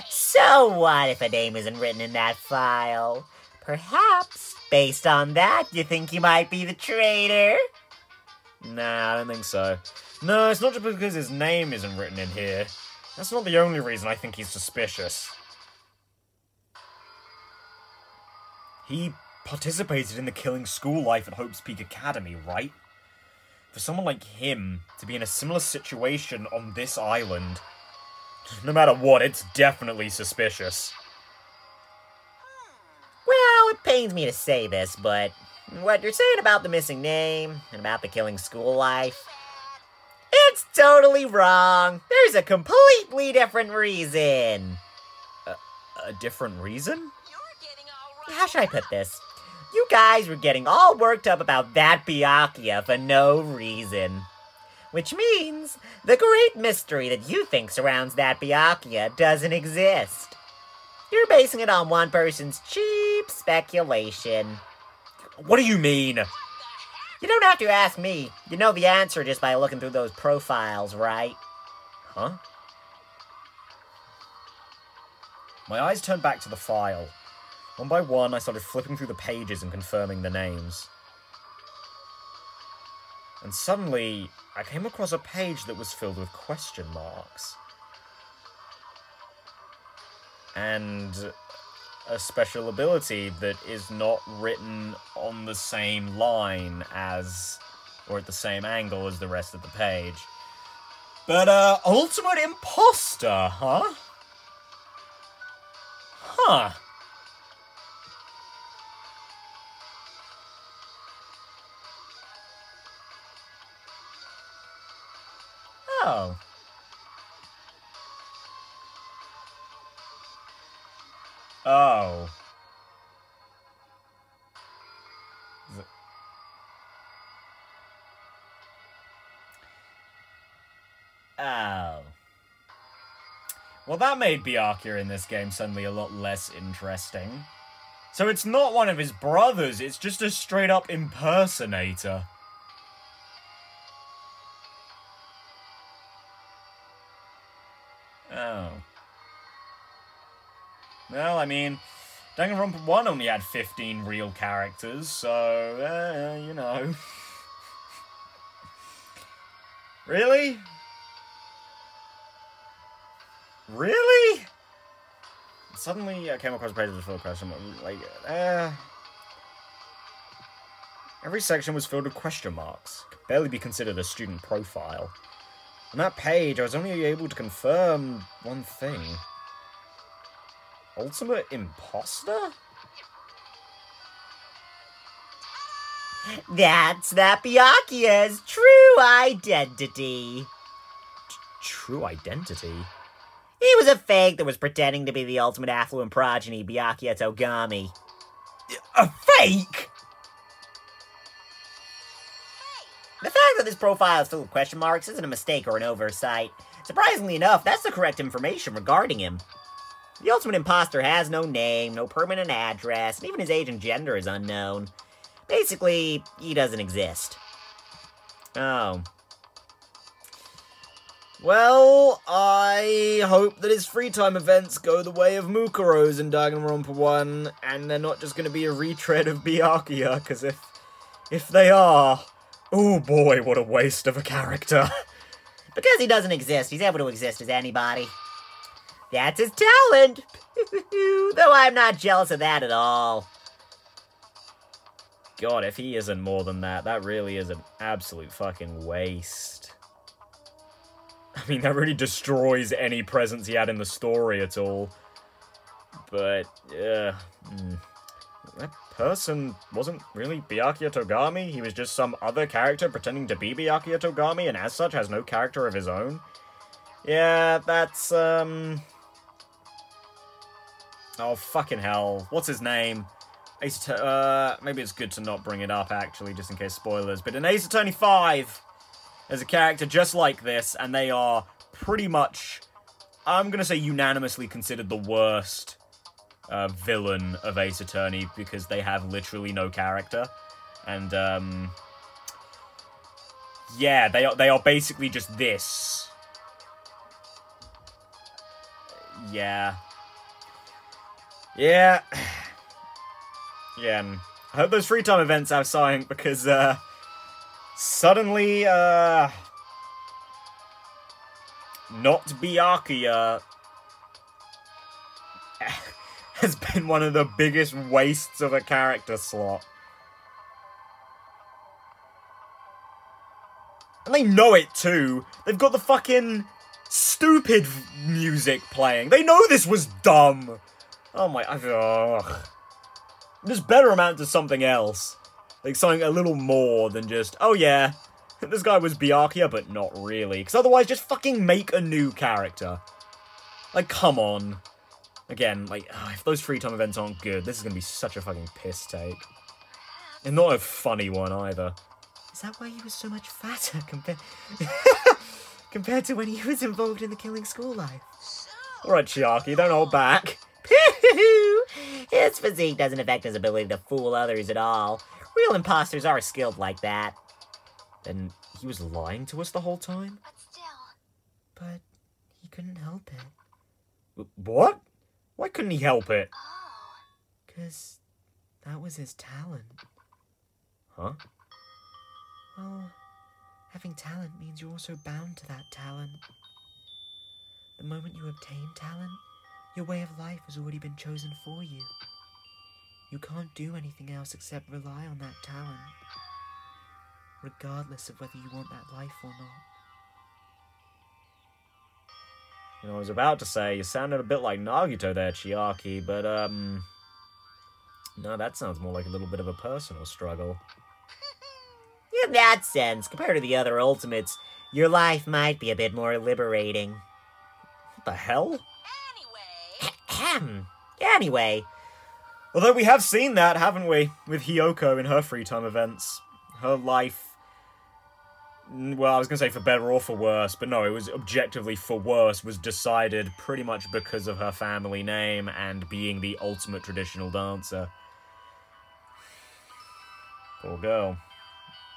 So what if a name isn't written in that file? Perhaps, based on that, you think you might be the traitor? Nah, I don't think so. No, it's not just because his name isn't written in here. That's not the only reason I think he's suspicious. He participated in the killing school life at Hope's Peak Academy, right? For someone like him to be in a similar situation on this island, no matter what, it's definitely suspicious. Well, it pains me to say this, but what you're saying about the missing name and about the killing school life, it's totally wrong. There's a completely different reason. A different reason? How should I put this? You guys were getting all worked up about that Byakuya for no reason. Which means the great mystery that you think surrounds that Byakuya doesn't exist. You're basing it on one person's cheap speculation. What do you mean? You don't have to ask me. You know the answer just by looking through those profiles, right? Huh? My eyes turned back to the file. One by one, I started flipping through the pages and confirming the names. And suddenly, I came across a page that was filled with question marks. And a special ability that is not written on the same line as, or at the same angle as the rest of the page. But, Ultimate Imposter, huh? Huh. Oh. Oh. Oh. Well, that made Byakuya in this game suddenly a lot less interesting. So it's not one of his brothers, it's just a straight-up impersonator. Oh. Well, I mean, Danganronpa 1 only had 15 real characters, so, you know. Really? Really? Suddenly, I came across a page with a full question, like, every section was filled with question marks. Could barely be considered a student profile. On that page, I was only able to confirm one thing. Ultimate Imposter? That's that Byakuya's true identity. True identity? He was a fake that was pretending to be the ultimate affluent progeny, Byakuya Togami. A fake?! The fact that this profile is filled with question marks isn't a mistake or an oversight. Surprisingly enough, that's the correct information regarding him. The ultimate imposter has no name, no permanent address, and even his age and gender is unknown. Basically, he doesn't exist. Oh. Well, I hope that his free time events go the way of Mukuro's in Danganronpa 1, and they're not just going to be a retread of Byakuya, because if they are, oh boy, what a waste of a character. Because he doesn't exist, he's able to exist as anybody. That's his talent! Though I'm not jealous of that at all. God, if he isn't more than that, that really is an absolute fucking waste. I mean, that really destroys any presence he had in the story at all. But, that person wasn't really Byakuya Togami. He was just some other character pretending to be Byakuya Togami, and as such has no character of his own. Yeah, that's, oh, fucking hell. What's his name? Maybe it's good to not bring it up, actually, just in case spoilers. But in Ace Attorney 5, there's a character just like this, and they are pretty much, I'm gonna say unanimously considered the worst villain of Ace Attorney, because they have literally no character. And, yeah, they are basically just this. Yeah. Yeah. Yeah, and I hope those free time events have signed, because, suddenly, not Byakuya has been one of the biggest wastes of a character slot. And they know it, too. They've got the fucking stupid music playing. They know this was dumb. Oh my, ugh. This better amount to something else. Like, something a little more than just, oh yeah, this guy was Byakuya, but not really. Because otherwise, just fucking make a new character. Like, come on. Again, like, if those free time events aren't good, this is gonna be such a fucking piss take. And not a funny one, either. Is that why he was so much fatter compared to when he was involved in the killing school life? Alright, Chiaki, don't hold back. His physique doesn't affect his ability to fool others at all. Real imposters are skilled like that. Then he was lying to us the whole time? But still. But he couldn't help it. What? Why couldn't he help it? Oh. 'Cause that was his talent. Huh? Well, having talent means you're also bound to that talent. The moment you obtain talent, your way of life has already been chosen for you. You can't do anything else except rely on that talent, regardless of whether you want that life or not. You know, I was about to say, you sounded a bit like Nagito there, Chiaki, but, no, that sounds more like a little bit of a personal struggle. In that sense, compared to the other ultimates, your life might be a bit more liberating. What the hell? Anyway. Although we have seen that, haven't we? With Hiyoko in her free time events. Her life... Well, I was going to say for better or for worse, but no, it was objectively for worse, was decided pretty much because of her family name and being the ultimate traditional dancer. Poor girl.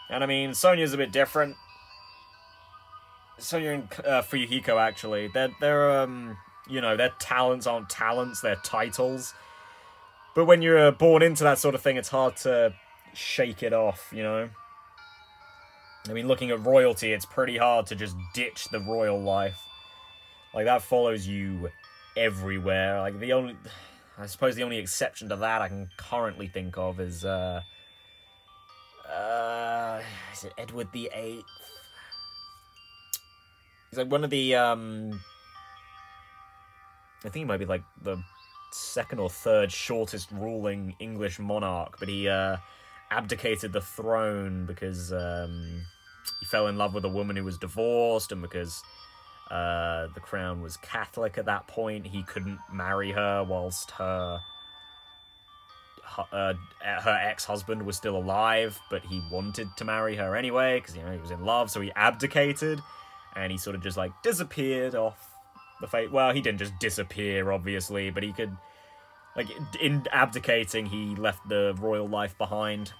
And I mean, Sonya's a bit different. Sonya and Fuyuhiko, actually. They're you know, their talents aren't talents, they're titles. But when you're born into that sort of thing, it's hard to shake it off, you know? I mean, looking at royalty, it's pretty hard to just ditch the royal life. Like, that follows you everywhere. Like, I suppose the only exception to that I can currently think of is it Edward VIII? He's like one of the, I think he might be like the second or third shortest ruling English monarch, but he abdicated the throne because he fell in love with a woman who was divorced, and because the crown was Catholic at that point, he couldn't marry her whilst her ex-husband was still alive, but he wanted to marry her anyway because, you know, he was in love, so he abdicated, and he sort of just like disappeared off the fate. Well, he didn't just disappear, obviously, but he could, like, in abdicating, he left the royal life behind.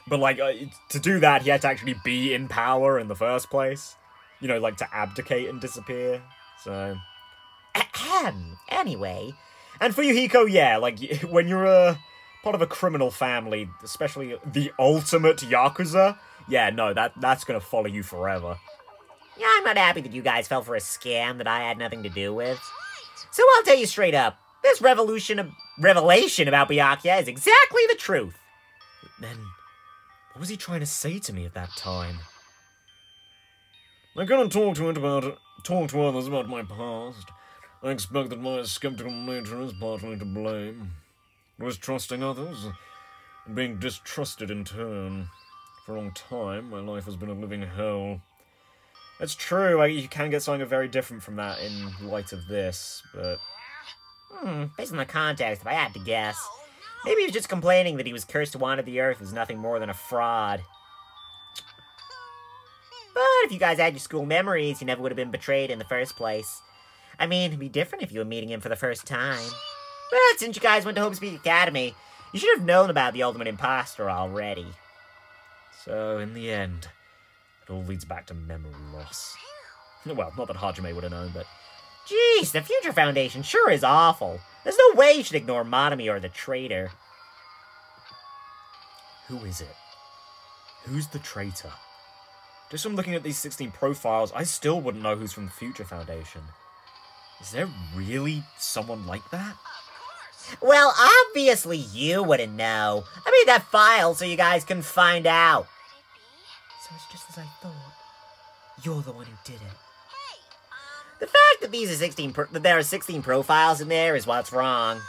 But, like, to do that, he had to actually be in power in the first place. You know, like, to abdicate and disappear. So... Anyway. And for Yuhiko, yeah, like, when you're a part of a criminal family, especially the ultimate Yakuza, yeah, no, that's gonna follow you forever. Yeah, I'm not happy that you guys fell for a scam that I had nothing to do with. So I'll tell you straight up, this revelation about Byakuya is exactly the truth. Then, what was he trying to say to me at that time? I couldn't talk to others about my past. I expect that my skeptical nature is partly to blame. I was trusting others, and being distrusted in turn. For a long time, my life has been a living hell. It's true, you can get something very different from that in light of this, but... Based on the context, if I had to guess, maybe he was just complaining that he was cursed to wander the earth as nothing more than a fraud. But if you guys had your school memories, you never would have been betrayed in the first place. I mean, it'd be different if you were meeting him for the first time. But since you guys went to Hope Speak Academy, you should have known about the ultimate imposter already. So, in the end, it all leads back to memory loss. Well, not that Hajime would have known, but... Jeez, the Future Foundation sure is awful. There's no way you should ignore Monami or the traitor. Who is it? Who's the traitor? Just from looking at these 16 profiles, I still wouldn't know who's from the Future Foundation. Is there really someone like that? Well, obviously you wouldn't know. I made that file so you guys can find out. So it's just as I thought. You're the one who did it. The fact that there are 16 profiles in there is what's wrong.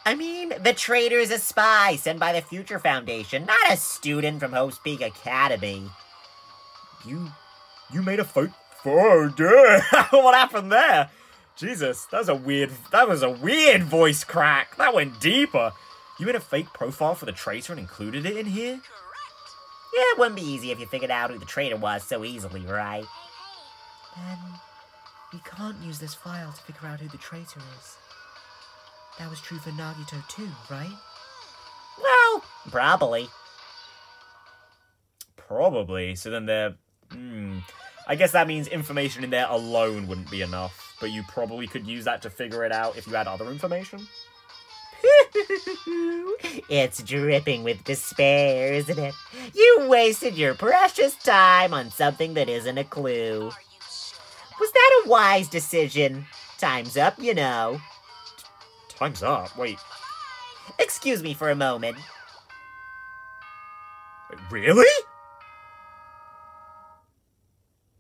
I mean, the traitor is a spy sent by the Future Foundation, not a student from Hope Speak Academy. You made a fake... Oh, dear. What happened there? Jesus, that was a weird voice crack. That went deeper. You made a fake profile for the traitor and included it in here? Yeah, it wouldn't be easy if you figured out who the traitor was so easily, right? Then we can't use this file to figure out who the traitor is. That was true for Nagito too, right? Well, probably. Probably. So then there... I guess that means information in there alone wouldn't be enough. But you probably could use that to figure it out if you had other information? It's dripping with despair, isn't it? You wasted your precious time on something that isn't a clue. Was that a wise decision? Time's up, you know. Time's up? Wait. Excuse me for a moment. Wait, really?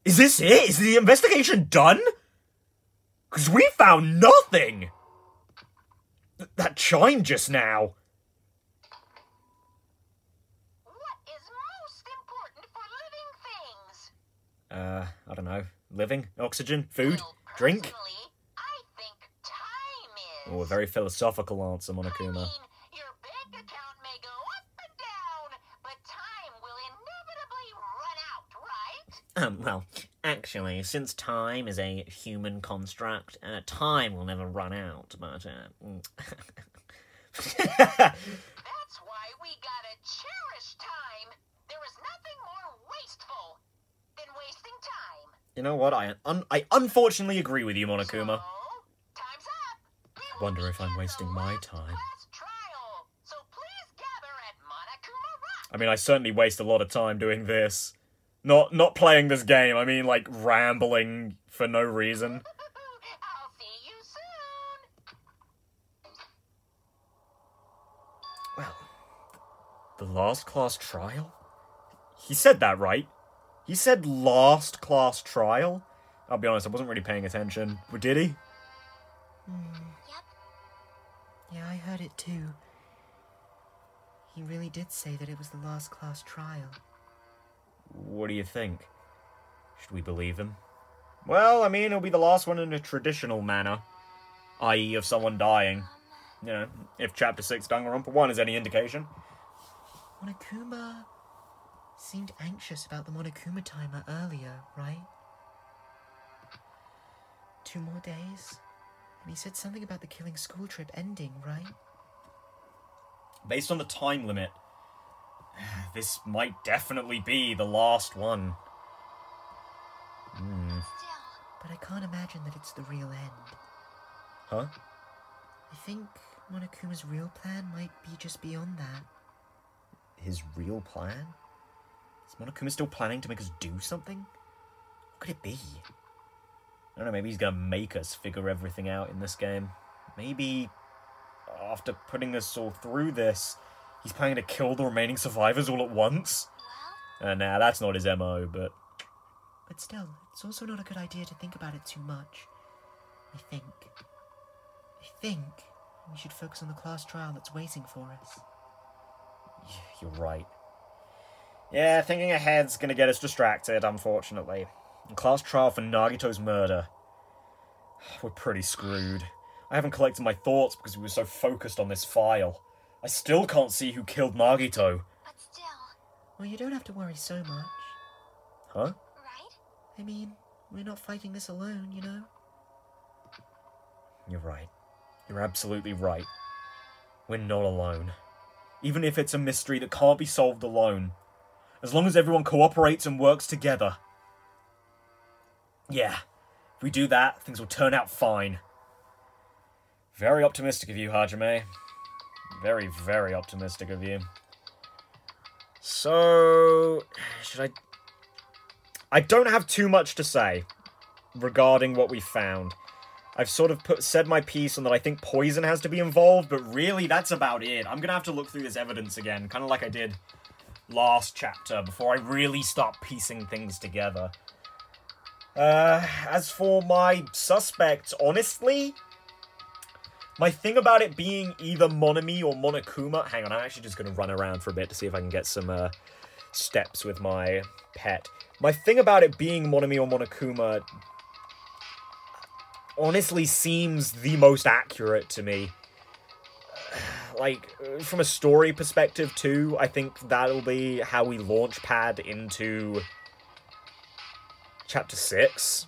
Is this it? Is the investigation done? Because we found nothing! That chime just now. What is most important for living things? I don't know. Living? Oxygen? Food? Well, Drink? personally, I think time is. Oh, a very philosophical answer, I Monokuma. mean, your bank account may go up and down, but time will inevitably run out, right? Well, actually, since time is a human construct, time will never run out, but, That's why we gotta cherish time. There is nothing more wasteful than wasting time. You know what? I unfortunately agree with you, Monokuma. So, time's up. I wonder if I'm wasting my time. Last trial. So please gather at Monokuma Rock. I mean, I certainly waste a lot of time doing this. Not playing this game, I mean, like, rambling for no reason. I'll see you soon. Well, the last class trial? He said that, right? He said last class trial? I'll be honest, I wasn't really paying attention. Did he? Yep. Yeah, I heard it too. He really did say that it was the last class trial. What do you think? Should we believe him? Well, I mean, it'll be the last one in a traditional manner. I.e. of someone dying. You know, if Chapter 6 Danganronpa 1 is any indication. Monokuma seemed anxious about the Monokuma timer earlier, right? 2 more days? And he said something about the killing school trip ending, right? Based on the time limit, this might definitely be the last one. Still, But I can't imagine that it's the real end. Huh? I think Monokuma's real plan might be just beyond that. His real plan? Is Monokuma still planning to make us do something? What could it be? I don't know, maybe he's gonna make us figure everything out in this game. Maybe after putting us all through this, he's planning to kill the remaining survivors all at once? Nah, that's not his MO, but... But still, it's also not a good idea to think about it too much. I think we should focus on the class trial that's waiting for us. You're right. Yeah, thinking ahead's gonna get us distracted, unfortunately. Class trial for Nagito's murder. We're pretty screwed. I haven't collected my thoughts because we were so focused on this file. I still can't see who killed Nagito. But still, Well, you don't have to worry so much. Huh? right? I mean, we're not fighting this alone, you know? You're right. You're absolutely right. We're not alone. Even if it's a mystery that can't be solved alone. As long as everyone cooperates and works together. Yeah, if we do that, things will turn out fine. Very optimistic of you, Hajime. Very, very optimistic of you. So, should I don't have too much to say regarding what we found. I've sort of said my piece on that I think poison has to be involved, but really, that's about it. I'm gonna have to look through this evidence again, kind of like I did last chapter, before I really start piecing things together. As for my suspects, honestly, my thing about it being either Monami or Monokuma... Hang on, I'm actually just going to run around for a bit to see if I can get some steps with my pet. My thing about it being Monami or Monokuma honestly seems the most accurate to me. Like, from a story perspective too, I think that'll be how we launch pad into Chapter 6.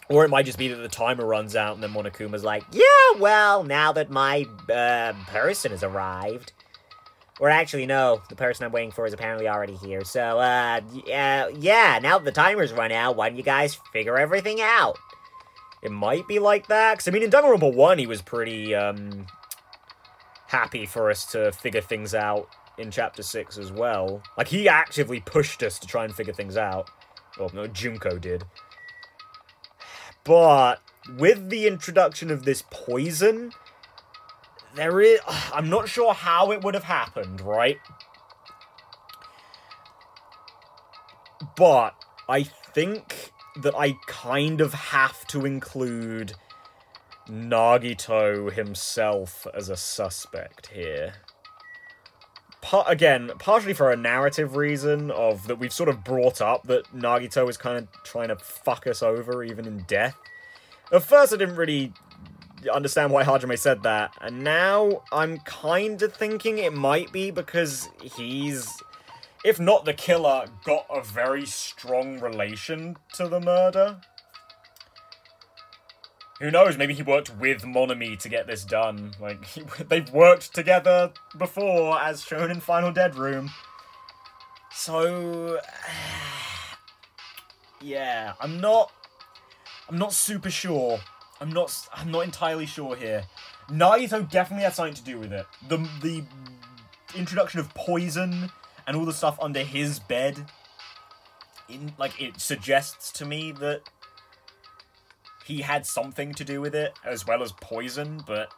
Or it might just be that the timer runs out and then Monokuma's like, Yeah, well, now that my, person has arrived. Or actually, no, the person I'm waiting for is apparently already here. So, yeah, now that the timer's run out, why don't you guys figure everything out? it might be like that. Because, I mean, in Danganronpa 1, he was pretty, happy for us to figure things out in Chapter 6 as well. Like, he actively pushed us to try and figure things out. Well, no, Junko did. But with the introduction of this poison, I'm not sure how it would have happened, right? But I think that I kind of have to include Nagito himself as a suspect here. Again, partially for a narrative reason of that we've sort of brought up that Nagito is kind of trying to fuck us over even in death. At first I didn't really understand why Hajime said that, and now I'm kind of thinking it might be because he's, if not the killer, got a very strong relation to the murder. Who knows, maybe he worked with Monami to get this done. Like, they've worked together before, as shown in Final Dead Room. So, yeah, I'm not super sure. I'm not entirely sure here. Nagito definitely had something to do with it. The introduction of poison and all the stuff under his bed, it suggests to me that he had something to do with it, as well as poison, but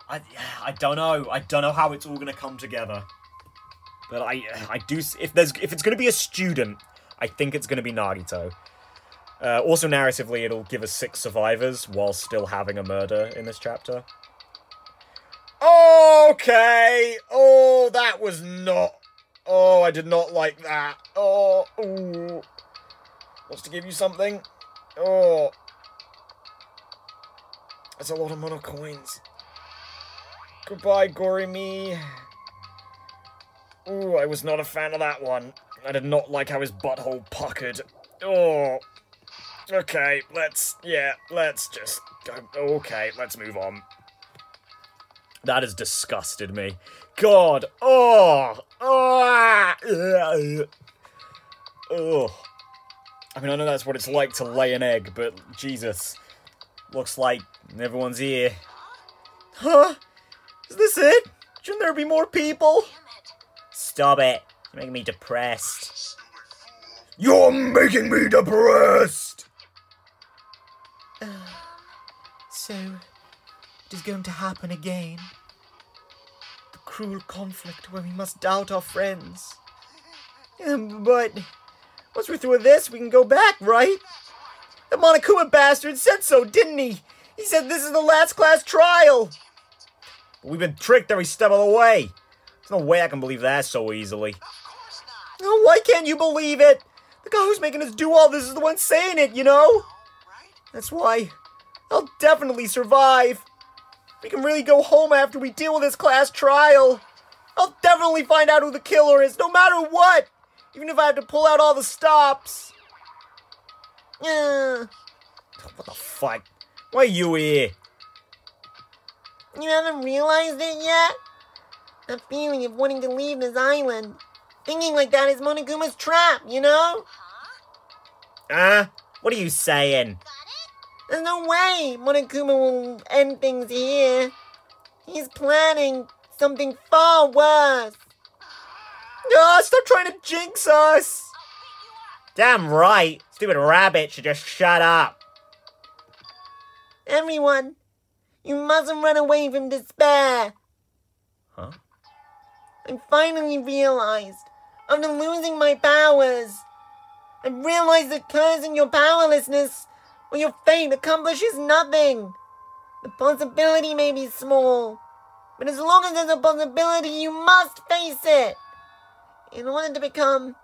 I don't know. I don't know how it's all going to come together. But I do, if it's going to be a student, I think it's going to be Nagito. Also, narratively, it'll give us 6 survivors while still having a murder in this chapter. Okay! Oh, that was not... Oh, I did not like that. Oh, ooh. Wants to give you something? Oh. That's a lot of mono coins. Goodbye, Gorimi. Ooh, I was not a fan of that one. I did not like how his butthole puckered. Oh. Okay, let's just go. Okay, let's move on. That has disgusted me. God. Oh. Oh. Oh. I mean, I know that's what it's like to lay an egg, but Jesus. Looks like everyone's here. Huh? Is this it? Shouldn't there be more people? Stop it. You're making me depressed. You're making me depressed! So, it is going to happen again. The cruel conflict where we must doubt our friends. But once we're through with this, we can go back, right? The Monokuma bastard said so, didn't he? He said this is the last class trial. But we've been tricked every step of the way. There's no way I can believe that so easily. Oh, why can't you believe it? The guy who's making us do all this is the one saying it, you know? That's why I'll definitely survive. We can really go home after we deal with this class trial. I'll definitely find out who the killer is, no matter what. Even if I have to pull out all the stops. What the fuck? Why are you here? You haven't realized it yet? That feeling of wanting to leave this island. Thinking like that is Monokuma's trap, you know? What are you saying? There's no way Monokuma will end things here. He's planning something far worse. Stop trying to jinx us. Damn right. Stupid rabbit should just shut up. Everyone, you mustn't run away from despair. Huh? I finally realized, after losing my powers, I realized that cursing your powerlessness or your fate accomplishes nothing. The possibility may be small, but as long as there's a possibility, you must face it. In order to become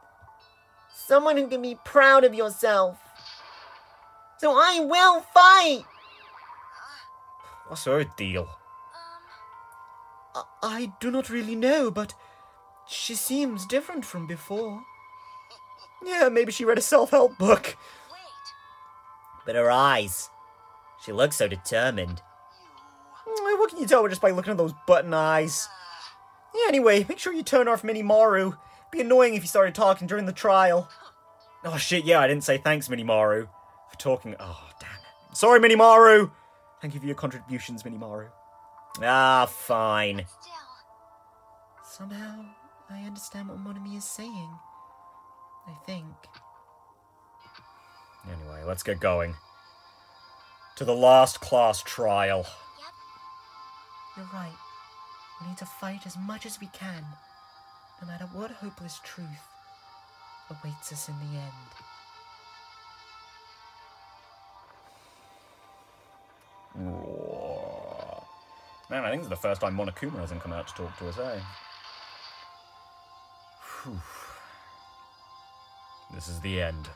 someone who can be proud of yourself. So I will fight! What's her deal? I do not really know, but she seems different from before. Yeah, maybe she read a self-help book. But her eyes. She looks so determined. What can you tell just by looking at those button eyes? Yeah, anyway, make sure you turn off Minimaru. It'd be annoying if you started talking during the trial. Oh shit, yeah, I didn't say thanks, Minimaru, for talking. Oh, damn it. Sorry, Minimaru! Thank you for your contributions, Minimaru. Fine. Somehow, I understand what Monami is saying. I think. Anyway, let's get going. To the last class trial. You're right. We need to fight as much as we can, no matter what hopeless truth awaits us in the end. Man, I think it's the first time Monokuma hasn't come out to talk to us, eh? Whew. This is the end.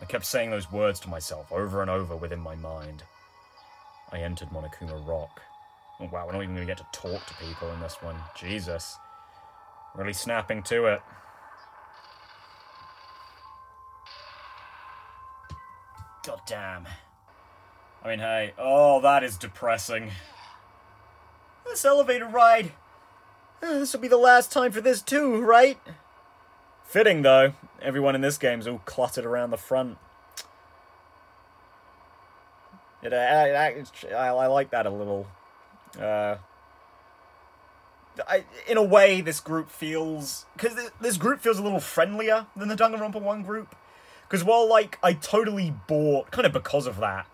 I kept saying those words to myself over and over within my mind. I entered Monokuma Rock. Oh, wow, we're not even going to get to talk to people in this one. Jesus. Really snapping to it. God damn. I mean, hey. Oh, that is depressing. This elevator ride. This will be the last time for this too, right? Fitting, though. Everyone in this game's all cluttered around the front. I like that a little. In a way, this group feels... Because this group feels a little friendlier than the Danganronpa 1 group. Because while, like, I totally bought, kind of because of that,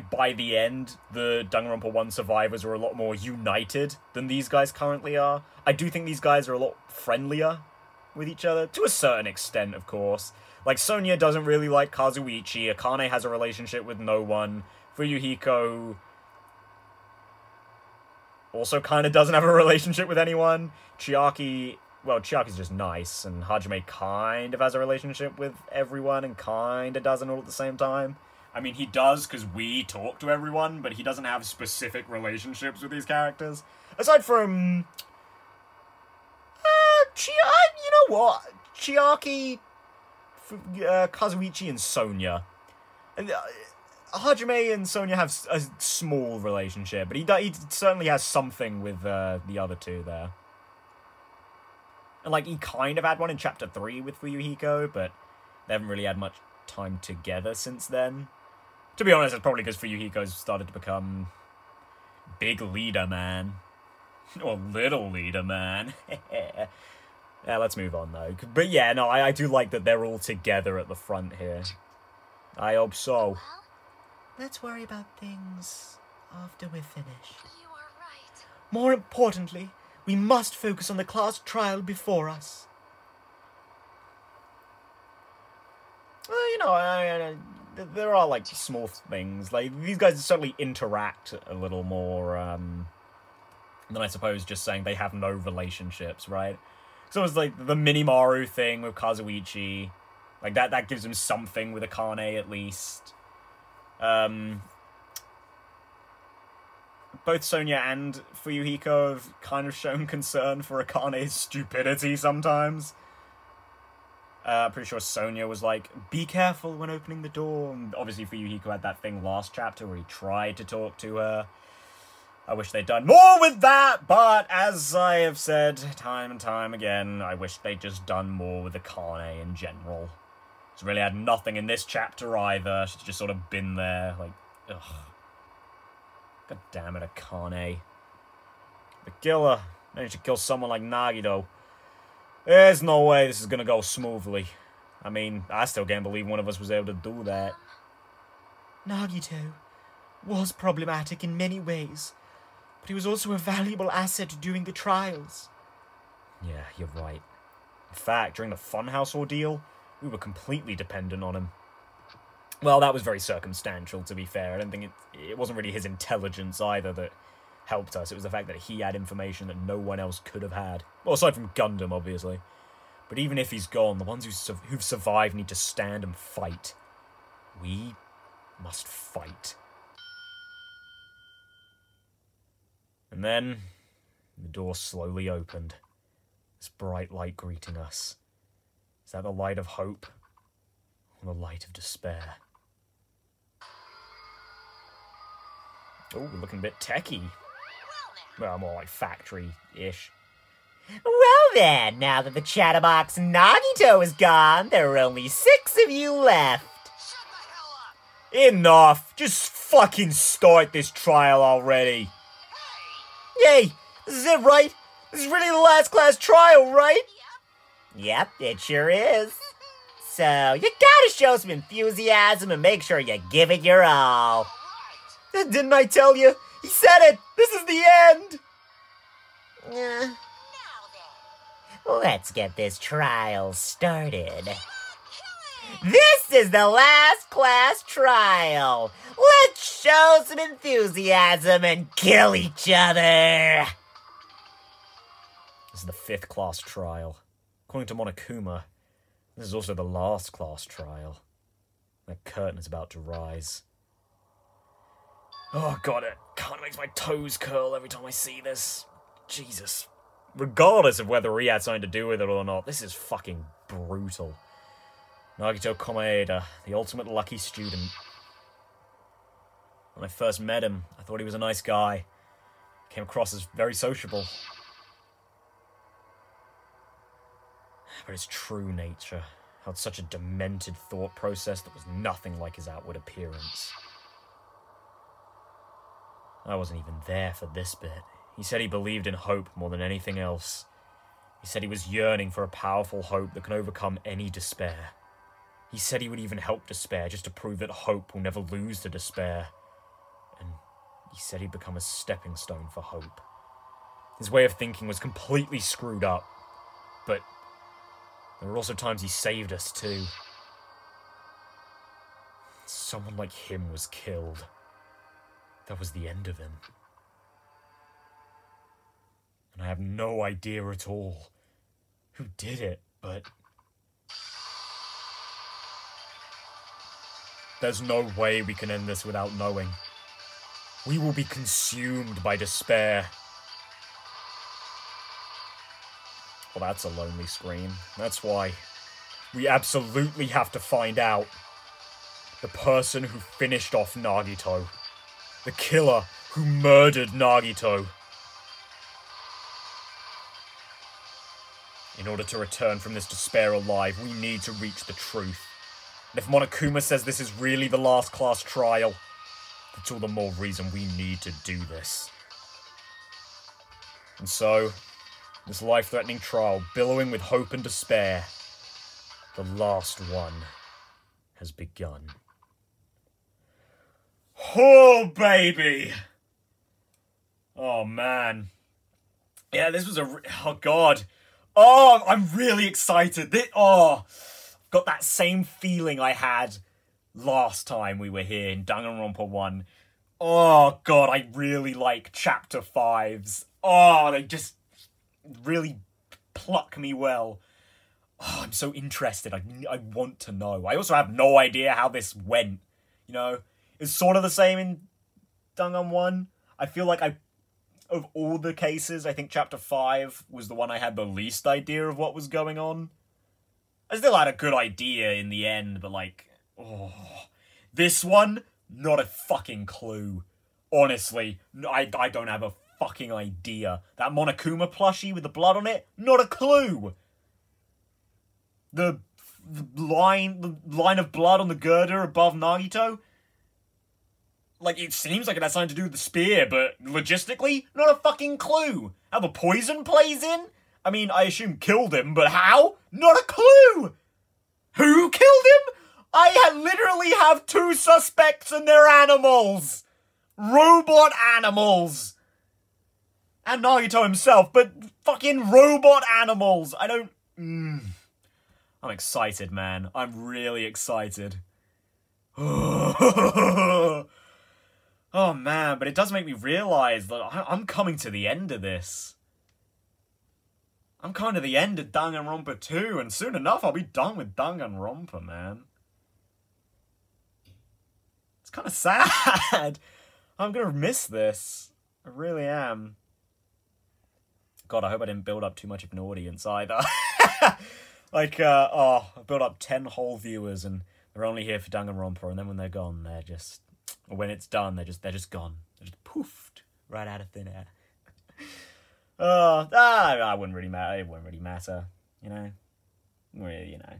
by the end, the Danganronpa 1 survivors were a lot more united than these guys currently are. I do think these guys are a lot friendlier with each other, to a certain extent, of course. Like, Sonya doesn't really like Kazuichi, Akane has a relationship with no one, Fuyuhiko also kind of doesn't have a relationship with anyone, Chiaki, well, Chiaki's just nice, and Hajime kind of has a relationship with everyone and kind of doesn't all at the same time. I mean, he does because we talk to everyone, but he doesn't have specific relationships with these characters. Aside from... you know what? Chiaki, Kazuichi, and Sonya. Hajime and Sonya have a small relationship, but he certainly has something with the other two there. And, like, he kind of had one in Chapter 3 with Fuyuhiko, but they haven't really had much time together since then. To be honest, it's probably because Fuyuhiko's started to become big leader man. Or little leader man. Yeah, let's move on, though. But yeah, no, I do like that they're all together at the front here. I hope so. Let's worry about things after we're finished. You are right. More importantly, we must focus on the class trial before us. Well, you know, there are, like, small things. Like, these guys certainly interact a little more, than I suppose just saying they have no relationships, right? So it's like the Minimaru thing with Kazuichi. Like, that gives him something with Akane, at least. Both Sonia and Fuyuhiko have kind of shown concern for Akane's stupidity sometimes. Pretty sure Sonia was like, be careful when opening the door. And obviously Fuyuhiko had that thing last chapter where he tried to talk to her. I wish they'd done more with that, but as I have said time and time again, I wish they'd just done more with Akane in general. She's really had nothing in this chapter either. She's just sort of been there, like, ugh. God damn it, Akane. The killer managed to kill someone like Nagito. There's no way this is gonna go smoothly. I mean, I still can't believe one of us was able to do that. Nagito was problematic in many ways, but he was also a valuable asset during the trials. Yeah, you're right. In fact, during the Funhouse ordeal, we were completely dependent on him. Well, that was very circumstantial, to be fair. I don't think it wasn't really his intelligence either that helped us. It was the fact that he had information that no one else could have had. Well, aside from Gundam, obviously. But even if he's gone, the ones who've survived need to stand and fight. We must fight. And then, the door slowly opened. This bright light greeting us. Is that the light of hope? Or the light of despair? Oh, we're looking a bit techy. Well, more like factory-ish. Well then, now that the chatterbox Nagito is gone, there are only 6 of you left. Enough! Just fucking start this trial already. Yay! This is it, right? This is really the last class trial, right? Yep, it sure is. So, you gotta show some enthusiasm and make sure you give it your all. Didn't I tell you? He said it! This is the end! Let's get this trial started. This is the last class trial. Let's show some enthusiasm and kill each other. This is the 5th class trial. According to Monokuma, this is also the last class trial. That curtain is about to rise. Oh god, it kind of makes my toes curl every time I see this. Jesus. Regardless of whether he had something to do with it or not, this is fucking brutal. Nagito Komaeda, the ultimate lucky student. When I first met him, I thought he was a nice guy. Came across as very sociable. But his true nature held such a demented thought process that was nothing like his outward appearance. I wasn't even there for this bit. He said he believed in hope more than anything else. He said he was yearning for a powerful hope that can overcome any despair. He said he would even help despair just to prove that hope will never lose to despair. And he said he'd become a stepping stone for hope. His way of thinking was completely screwed up, but there were also times he saved us too. Someone like him was killed. That was the end of him. And I have no idea at all who did it, but there's no way we can end this without knowing. We will be consumed by despair. Well, that's a lonely scream. That's why we absolutely have to find out the person who finished off Nagito. The killer who murdered Nagito. In order to return from this despair alive, we need to reach the truth. And if Monokuma says this is really the last class trial, that's all the more reason we need to do this. And so, This life-threatening trial, billowing with hope and despair. The last one has begun. Oh, baby! Oh, man. Yeah, this was oh, God. Oh, I'm really excited. Got that same feeling I had last time we were here in Danganronpa 1. Oh, God, I really like Chapter 5s. Oh, they just really pluck me well. Oh, I'm so interested. I want to know. I also have no idea how this went. You know, it's sort of the same in Dangan 1. I feel like of all the cases, I think Chapter 5 was the one I had the least idea of what was going on. I still had a good idea in the end, but like, this one, not a fucking clue. Honestly, I don't have a fucking idea. That Monokuma plushie with the blood on it, not a clue. The line of blood on the girder above Nagito, like, it seems like it has something to do with the spear, but logistically, not a fucking clue. How the poison plays in? I mean, I assume killed him, but how? Not a clue! Who killed him? I literally have 2 suspects and they're animals! Robot animals! And Nagito himself, but fucking robot animals! I don't... I'm excited, man. I'm really excited. Oh, man, but it does make me realise that I'm coming to the end of this. I'm coming to the end of Danganronpa 2, and soon enough I'll be done with Danganronpa, man. It's kind of sad. I'm gonna miss this. I really am. God, I hope I didn't build up too much of an audience either. Like, I built up 10 whole viewers, and they're only here for Danganronpa, and then when they're gone, they're just... Or when it's done, they're just gone. They're just poofed right out of thin air. I wouldn't really matter. It wouldn't really matter, you know. Really, you know.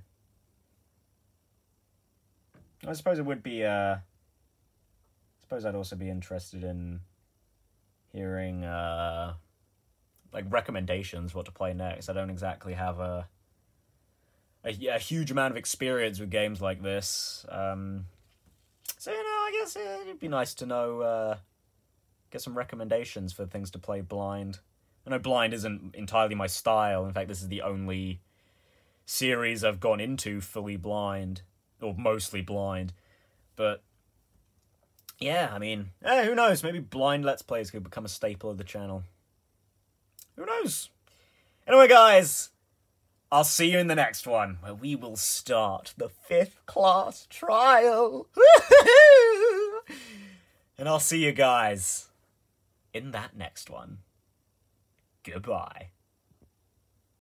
I suppose it would be. I suppose I'd also be interested in hearing like recommendations what to play next. I don't exactly have a huge amount of experience with games like this. So, you know, I guess it'd be nice to know, get some recommendations for things to play blind. I know blind isn't entirely my style. In fact, this is the only series I've gone into fully blind, or mostly blind. But, yeah, I mean, who knows? Maybe blind Let's Plays could become a staple of the channel. Who knows? Anyway, guys, I'll see you in the next one, where we will start the 5th class trial. And I'll see you guys in that next one. Goodbye.